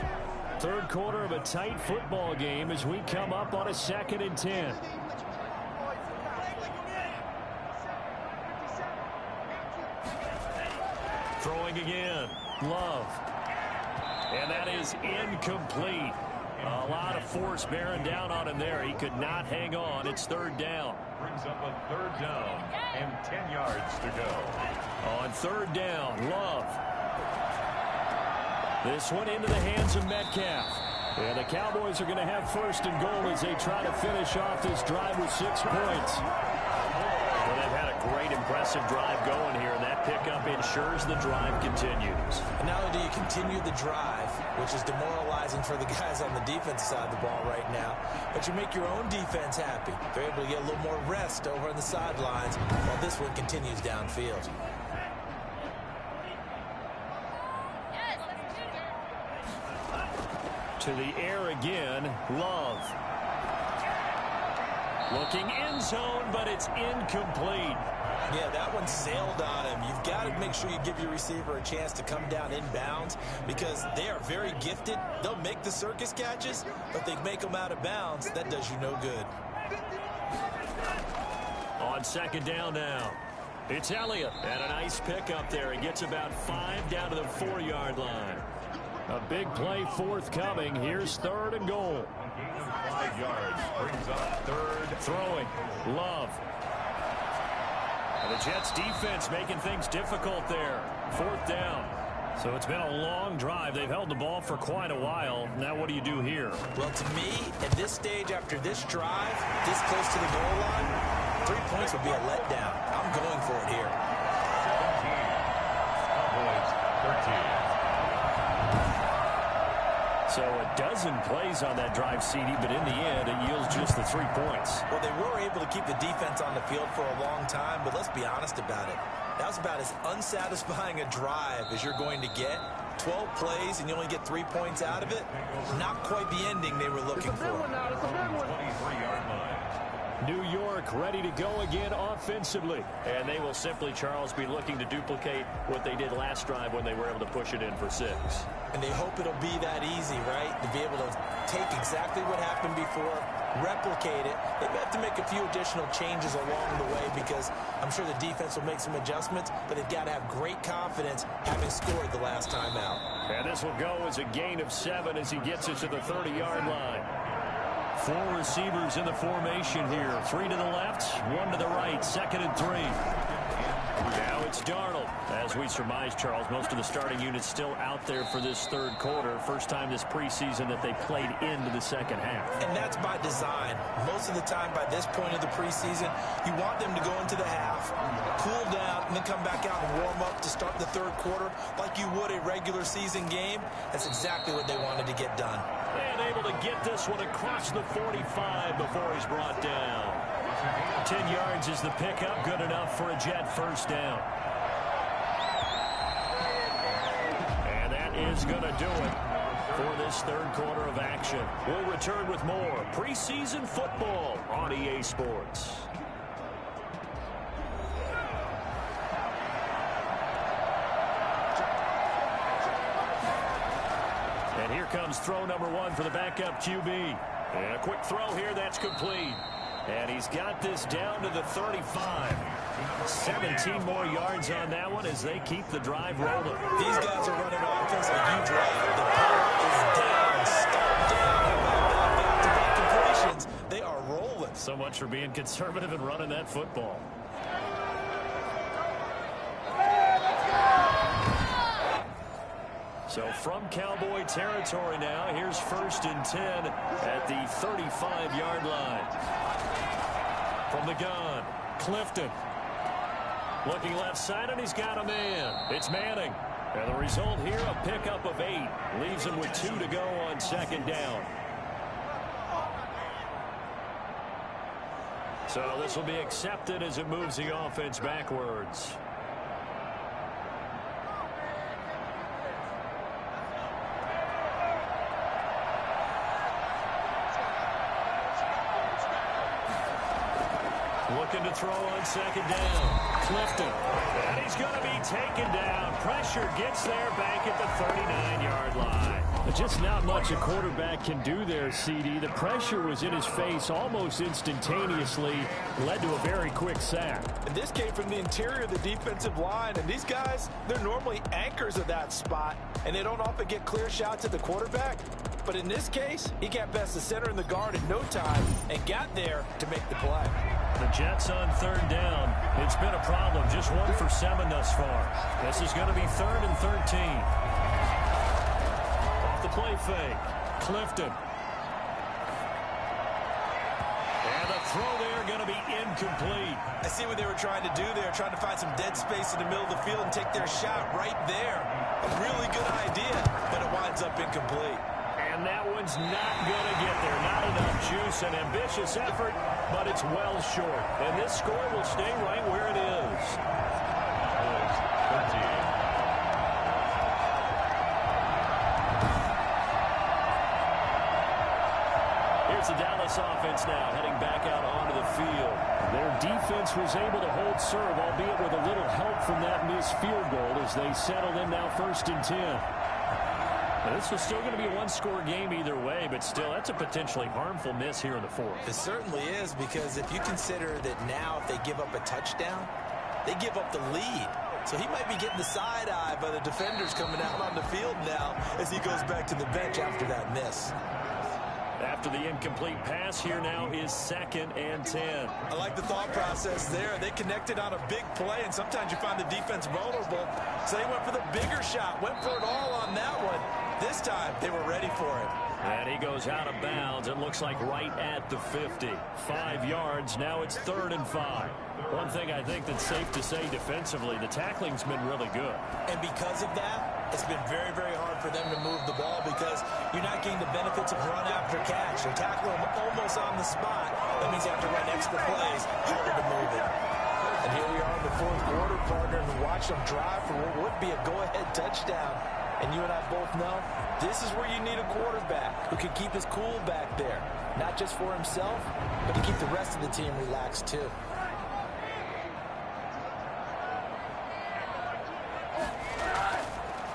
3rd quarter of a tight football game as we come up on a 2nd and 10. Throwing again. Love. And that is incomplete. A lot of force bearing down on him there. He could not hang on. It's third down. Brings up a third down and 10 yards to go. On third down, Love. This one into the hands of Metcalf. And the Cowboys are going to have first and goal as they try to finish off this drive with 6 points. Well, they've had a great, impressive drive going here, and that pickup ensures the drive continues. And not only do you continue the drive, which is demoralizing for the guys on the defensive side of the ball right now, but you make your own defense happy. They're able to get a little more rest over on the sidelines while this one continues downfield. To the air again, Love. Looking end zone, but it's incomplete. Yeah, that one sailed on him. You've got to make sure you give your receiver a chance to come down inbounds because they are very gifted. They'll make the circus catches, but they make them out of bounds. That does you no good. On second down now, it's Elliott. And a nice pickup there. He gets about 5 down to the 4-yard line. A big play forthcoming. Here's third and goal. A gain of 5 yards brings up third. Throwing. Love. And the Jets defense making things difficult there. Fourth down. So it's been a long drive. They've held the ball for quite a while. Now what do you do here? Well, to me, at this stage after this drive, this close to the goal line, 3 points would be a letdown. I'm going for it here. 17. Cowboys 13. So a dozen plays on that drive, CD, but in the end, it yields just the 3 points. Well, they were able to keep the defense on the field for a long time, but let's be honest about it. That was about as unsatisfying a drive as you're going to get. 12 plays and you only get 3 points out of it. Not quite the ending they were looking for. 23-yard line. New York ready to go again offensively. And they will simply, Charles, be looking to duplicate what they did last drive when they were able to push it in for 6. And they hope it'll be that easy, right? To be able to take exactly what happened before, replicate it. They may have to make a few additional changes along the way because I'm sure the defense will make some adjustments, but they've got to have great confidence having scored the last time out. And this will go as a gain of 7 as he gets it to the 30-yard line. 4 receivers in the formation here. 3 to the left, 1 to the right. 2nd and 3. Now it's Darnold. As we surmise, Charles, most of the starting units still out there for this third quarter. First time this preseason that they played into the second half. And that's by design. Most of the time by this point of the preseason, you want them to go into the half, cool down, and then come back out and warm up to start the third quarter like you would a regular season game. That's exactly what they wanted to get done. And able to get this one across the 45 before he's brought down. 10 yards is the pickup, good enough for a Jet first down. And that is going to do it for this third quarter of action. We'll return with more preseason football on EA Sports. And here comes throw number 1 for the backup QB. And a quick throw here, that's complete. And he's got this down to the 35. 17 more yards on that one as they keep the drive rolling. These guys are running offense like you drive. The ball is down, start down. Back-to-back completions. They are rolling. So much for being conservative and running that football. So from Cowboy territory now, here's 1st and 10 at the 35-yard line. From the gun, Clifton. Looking left side, and he's got a man. It's Manning. And the result here, a pickup of 8. Leaves him with 2 to go on second down. So this will be accepted as it moves the offense backwards. Looking to throw on second down. Clifton. And he's going to be taken down. Pressure gets there back at the 39-yard line. Just not much a quarterback can do there, CD. The pressure was in his face almost instantaneously. Led to a very quick sack. And this came from the interior of the defensive line. And these guys, they're normally anchors of that spot. And they don't often get clear shots at the quarterback. But in this case, he got past the center and the guard in no time and got there to make the play. The Jets on third down. It's been a problem. Just 1 for 7 thus far. This is going to be 3rd and 13. Off the play fake. Clifton. And the throw there going to be incomplete. I see what they were trying to do there, trying to find some dead space in the middle of the field and take their shot right there. A really good idea, but it winds up incomplete. And that one's not going to get there. Not enough juice. An ambitious effort, but it's well short. And this score will stay right where it is. Bulls 13. Here's the Dallas offense now heading back out onto the field. Their defense was able to hold serve, albeit with a little help from that missed field goal as they settled in now 1st and 10. This was still going to be a one-score game either way, but still, that's a potentially harmful miss here in the 4th. It certainly is, because if you consider that now if they give up a touchdown, they give up the lead. So he might be getting the side eye by the defenders coming out on the field now as he goes back to the bench after that miss. After the incomplete pass, here now is 2nd and 10. I like the thought process there. They connected on a big play, and sometimes you find the defense vulnerable. So they went for the bigger shot, went for it all on that one. This time, they were ready for it. And he goes out of bounds. It looks like right at the 50. 5 yards. Now it's 3rd and 5. One thing I think that's safe to say defensively, the tackling's been really good. And because of that, it's been very, very hard for them to move the ball because you're not getting the benefits of run after catch. They're tackling them almost on the spot. That means you have to run extra plays in order to move it. And here we are in the 4th quarter, partner, and watch them drive for what would be a go-ahead touchdown. And you and I both know this is where you need a quarterback who can keep his cool back there. Not just for himself, but to keep the rest of the team relaxed too.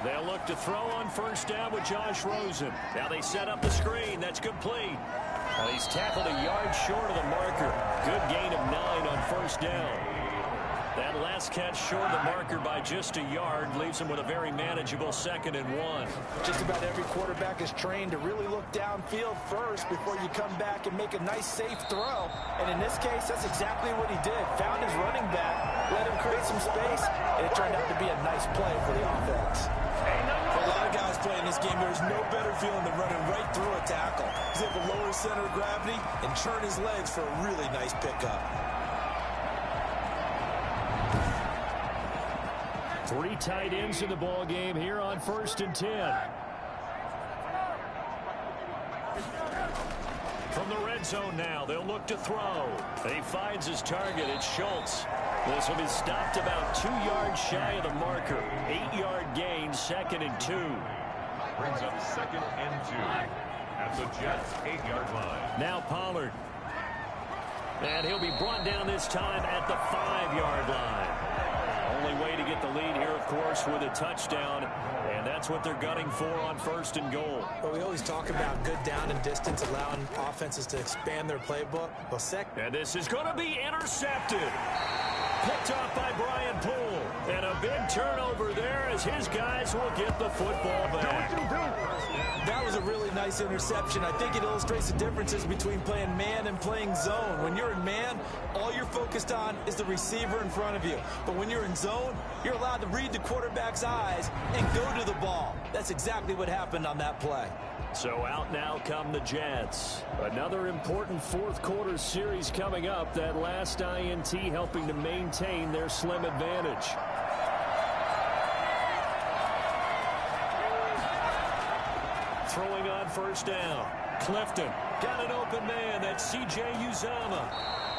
They'll look to throw on 1st down with Josh Rosen. Now they set up the screen. That's complete. Well, he's tackled a yard short of the marker. Good gain of 9 on 1st down. That last catch short of the marker by just a yard leaves him with a very manageable 2nd and 1. Just about every quarterback is trained to really look downfield first before you come back and make a nice, safe throw. And in this case, that's exactly what he did. Found his running back, let him create some space, and it turned out to be a nice play for the offense. For a lot of guys playing this game, there's no better feeling than running right through a tackle. He's able to lower his center of gravity and turn his legs for a really nice pickup. 3 tight ends in the ball game here on 1st and 10. From the red zone now, they'll look to throw. He finds his target. It's Schultz. This will be stopped about 2 yards shy of the marker. 8-yard gain, 2nd and 2. Brings up 2nd and 2 at the Jets' 8-yard line. Now Pollard. And he'll be brought down this time at the 5-yard line. Only way to get the lead here, of course, with a touchdown. And that's what they're gunning for on 1st and goal. Well, we always talk about good down and distance, allowing offenses to expand their playbook. Well, and this is going to be intercepted. Picked off by Brian Poole. And a big turnover there as his guys will get the football back. That was a really nice interception. I think it illustrates the differences between playing man and playing zone. When you're in man, all you're focused on is the receiver in front of you. But when you're in zone, you're allowed to read the quarterback's eyes and go to the ball. That's exactly what happened on that play. So out now come the Jets. Another important 4th quarter series coming up. That last INT helping to maintain their slim advantage. Throwing on 1st down. Clifton got an open man. That's C.J. Uzomah.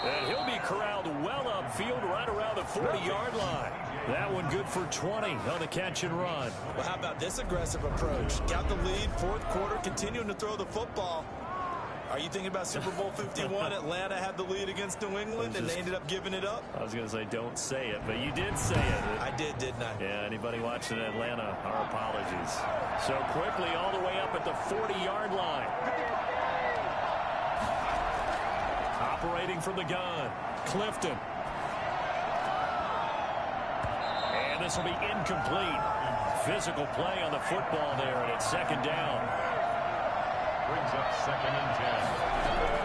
And he'll be corralled well upfield right around the 40-yard line. That one good for 20 on the catch and run. Well, how about this aggressive approach? Got the lead, 4th quarter, continuing to throw the football. Are you thinking about Super Bowl 51? Atlanta had the lead against New England, and they ended up giving it up? I was going to say don't say it, but you did say it. I did, didn't I? Yeah, anybody watching Atlanta, our apologies. So quickly all the way up at the 40-yard line. Operating from the gun, Clifton. And this will be incomplete. Physical play on the football there, and it's second down. Brings up second and 10.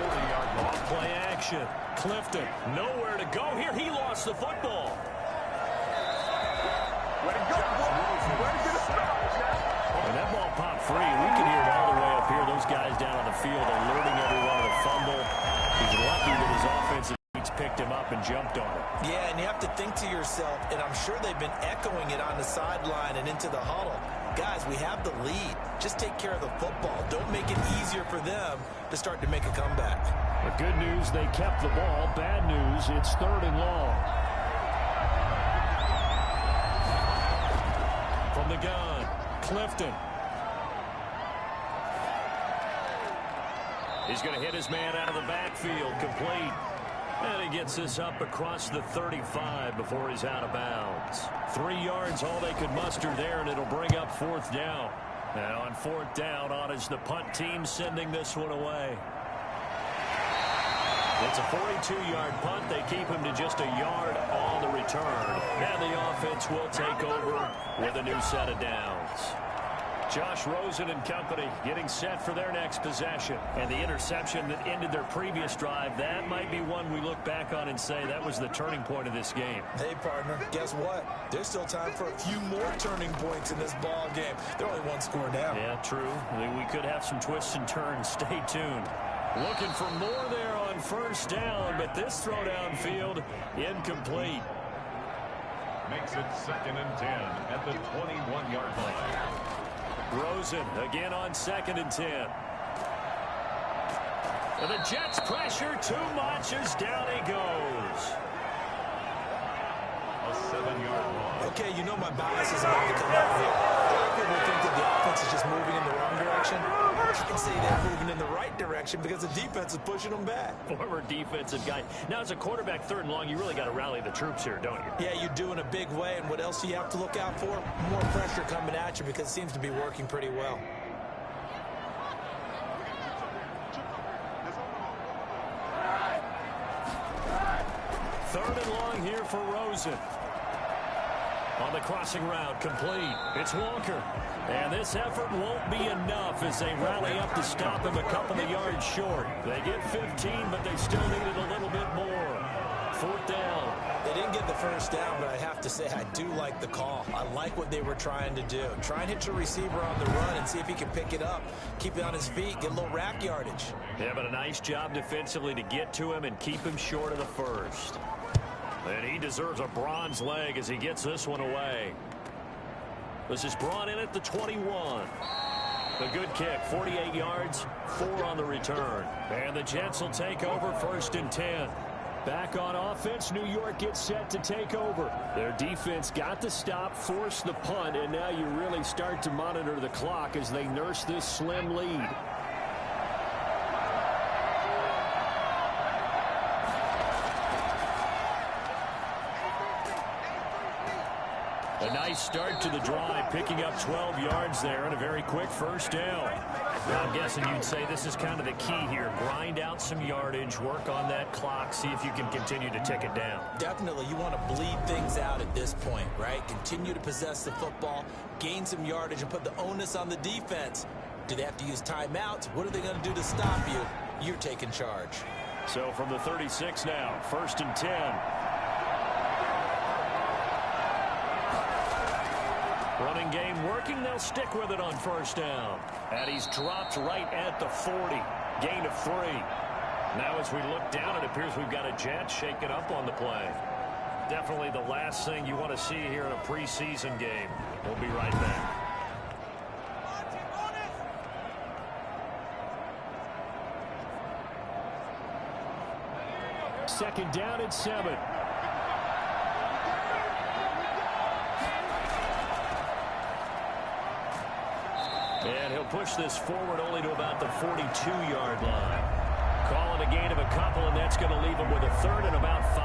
40-yard line. Play action. Clifton, nowhere to go here. He lost the football. And that ball popped free. We can hear it all the way up here. Those guys down on the field alerting everyone of the fumble. He's lucky that his offensive team's picked him up and jumped on it. Yeah, and you have to think to yourself, and I'm sure they've been echoing it on the sideline and into the huddle. Guys, we have the lead. Just take care of the football. Don't make it easier for them to start to make a comeback. The good news, they kept the ball. Bad news, it's 3rd and long. From the gun, Clifton. He's going to hit his man out of the backfield, complete. And he gets this up across the 35 before he's out of bounds. 3 yards, all they could muster there, and it'll bring up 4th down. And on 4th down, on is the punt team sending this one away. It's a 42-yard punt. They keep him to just a yard on the return. And the offense will take over with a new set of downs. Josh Rosen and company getting set for their next possession. And the interception that ended their previous drive, that might be one we look back on and say that was the turning point of this game. Hey, partner, guess what? There's still time for a few more turning points in this ball game. They're only 1 score down. Yeah, true. We could have some twists and turns. Stay tuned. Looking for more there on 1st down, but this throw downfield incomplete. Makes it 2nd and 10 at the 21-yard line. Rosen again on 2nd and 10. And the Jets pressure too much as down he goes. A 7-yard loss. Okay, you know my bias is about to come out here. A lot of people think that the offense is just moving in the wrong direction. I can say they're moving in the right direction because the defense is pushing them back. Former defensive guy. Now, as a quarterback 3rd and long, you really got to rally the troops here, don't you? Yeah, you do in a big way. And what else do you have to look out for? More pressure coming at you because it seems to be working pretty well. Third and long here for Rosen. On the crossing route, complete. It's Walker. And this effort won't be enough as they rally up to stop him a couple of yards short. They get 15, but they still needed a little bit more. 4th down. They didn't get the 1st down, but I have to say I do like the call. I like what they were trying to do. Try and hit your receiver on the run and see if he can pick it up. Keep it on his feet, get a little rack yardage. Yeah, but a nice job defensively to get to him and keep him short of the 1st. And he deserves a bronze leg as he gets this one away. This is brought in at the 21. A good kick, 48 yards, 4 on the return. And the Jets will take over 1st and 10. Back on offense, New York gets set to take over. Their defense got the stop, forced the punt, and now you really start to monitor the clock as they nurse this slim lead. A nice start to the drive, picking up 12 yards there and a very quick 1st down. Now, I'm guessing you'd say this is kind of the key here. Grind out some yardage, work on that clock, see if you can continue to tick it down. Definitely, you want to bleed things out at this point, right? Continue to possess the football, gain some yardage, and put the onus on the defense. Do they have to use timeouts? What are they going to do to stop you? You're taking charge. So from the 36 now, 1st and 10. Running game working. They'll stick with it on 1st down. And he's dropped right at the 40. Gain of 3. Now as we look down, it appears we've got a Jet shaking up on the play. Definitely the last thing you want to see here in a preseason game. We'll be right back. Second down at 7. And he'll push this forward only to about the 42-yard line. Calling a gain of a couple, and that's going to leave him with a third and about 5.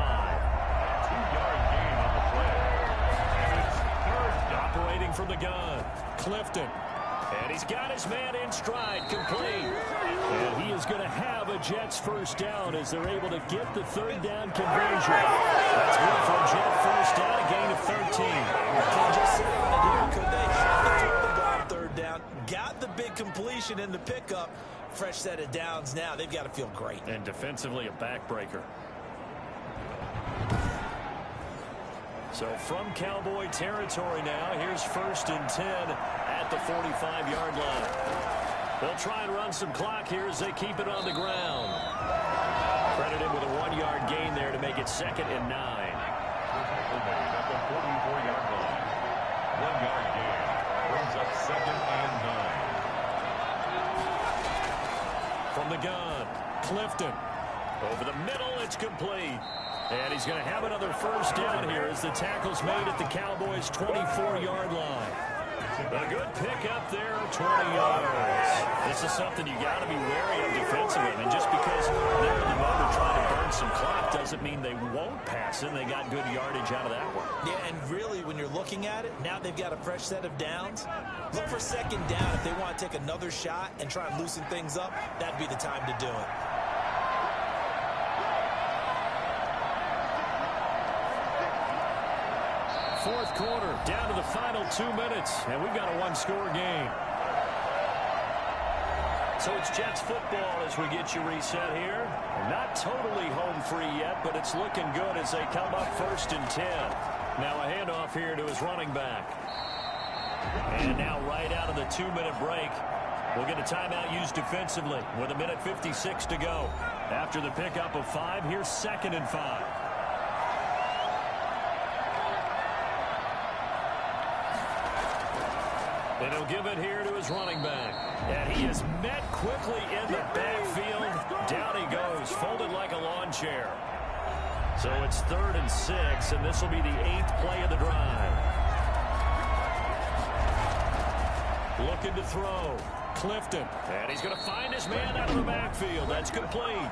2-yard gain on the play. And it's third down. Operating from the gun, Clifton. And he's got his man in stride, complete. And he is going to have a Jets first down as they're able to get the third down conversion. That's good for a Jet first down, a gain of 13. Can't just sit on it here, could they? Have to throw the ball third down. Got the big completion in the pickup. Fresh set of downs now. They've got to feel great. And defensively, a backbreaker. So from Cowboy territory now, here's 1st and 10 at the 45-yard line. They'll try and run some clock here as they keep it on the ground. Credited with a 1-yard gain there to make it 2nd and 9. At the 44-yard line. 1-yard gain brings up 2nd and 9. From the gun, Clifton. Over the middle, it's complete. And he's going to have another first down here as the tackle's made at the Cowboys' 24-yard line. A good pickup there, 20 yards. This is something you got to be wary of defensively. And just because they're in the mode of trying to burn some clock doesn't mean they won't pass it. They got good yardage out of that one. Yeah, and really, when you're looking at it, now they've got a fresh set of downs. Look for 2nd down. If they want to take another shot and try and loosen things up, that'd be the time to do it. Fourth quarter, down to the final 2 minutes, and we've got a one-score game. So it's Jets football as we get you reset here. Not totally home free yet, but it's looking good as they come up 1st and 10. Now a handoff here to his running back. And now right out of the 2-minute break, we'll get a timeout used defensively with 1:56 to go. After the pickup of 5, here's 2nd and 5. And he'll give it here to his running back. And he is met quickly in the backfield. Down he goes, folded like a lawn chair. So it's 3rd and 6, and this will be the 8th play of the drive. Looking to throw. Clifton. And he's going to find his man out of the backfield. That's complete.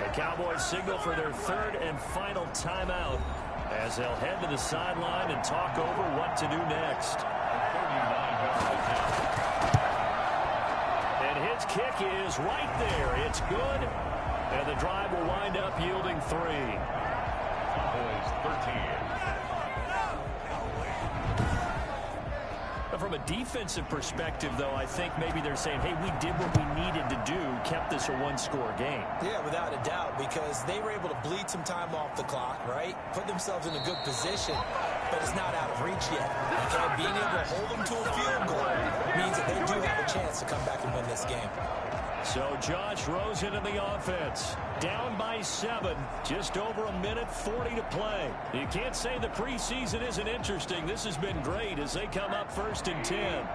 The Cowboys signal for their 3rd and final timeout as they'll head to the sideline and talk over what to do next. And his kick is right there. It's good. And the drive will wind up yielding 3. Cowboys 13. From a defensive perspective, though, I think maybe they're saying, hey, we did what we needed to do, kept this a one-score game. Yeah, without a doubt, because they were able to bleed some time off the clock, right? Put themselves in a good position, but it's not out of reach yet. Okay? Being able to hold them to a field goal means that they do have a chance to come back and win this game. So Josh Rosen in the offense. Down by 7. Just over 1:40 to play. You can't say the preseason isn't interesting. This has been great as they come up 1st and 10.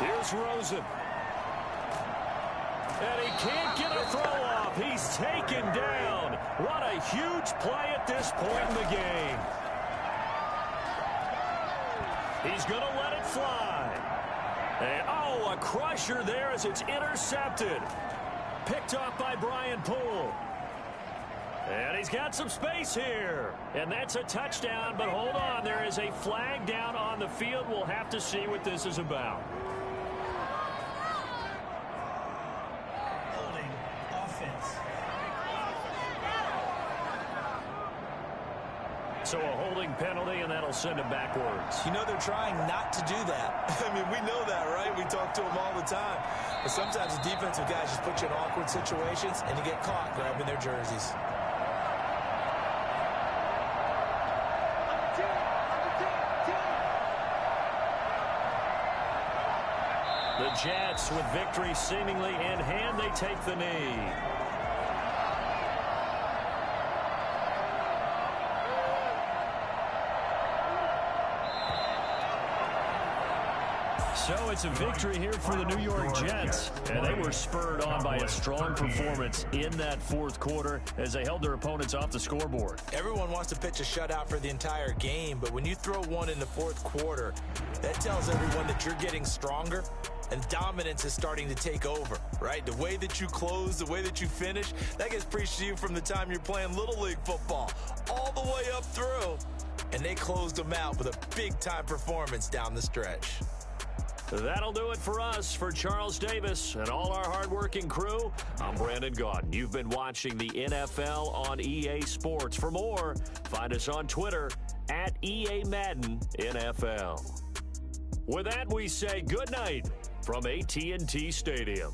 Here's Rosen. And he can't get a throw off. He's taken down. What a huge play at this point in the game. He's going to let it fly. And, oh, a crusher there as it's intercepted. Picked off by Brian Poole. And he's got some space here. And that's a touchdown, but hold on. There is a flag down on the field. We'll have to see what this is about. Holding offense. So a holding penalty, and that'll send him backwards. You know they're trying not to do that. I mean, we know that, right? We talk to them all the time. But sometimes the defensive guys just put you in awkward situations, and you get caught grabbing their jerseys. The Jets, with victory seemingly in hand, they take the knee. So it's a victory here for the New York Jets, and they were spurred on by a strong performance in that fourth quarter as they held their opponents off the scoreboard. Everyone wants to pitch a shutout for the entire game, but when you throw one in the fourth quarter, that tells everyone that you're getting stronger and dominance is starting to take over, right? The way that you close, the way that you finish, that gets preached to you from the time you're playing Little League football all the way up through. And they closed them out with a big-time performance down the stretch. That'll do it for us. For Charles Davis and all our hardworking crew, I'm Brandon Gaudin. You've been watching the NFL on EA Sports. For more, find us on Twitter at EA Madden NFL. With that, we say good night from AT&T Stadium.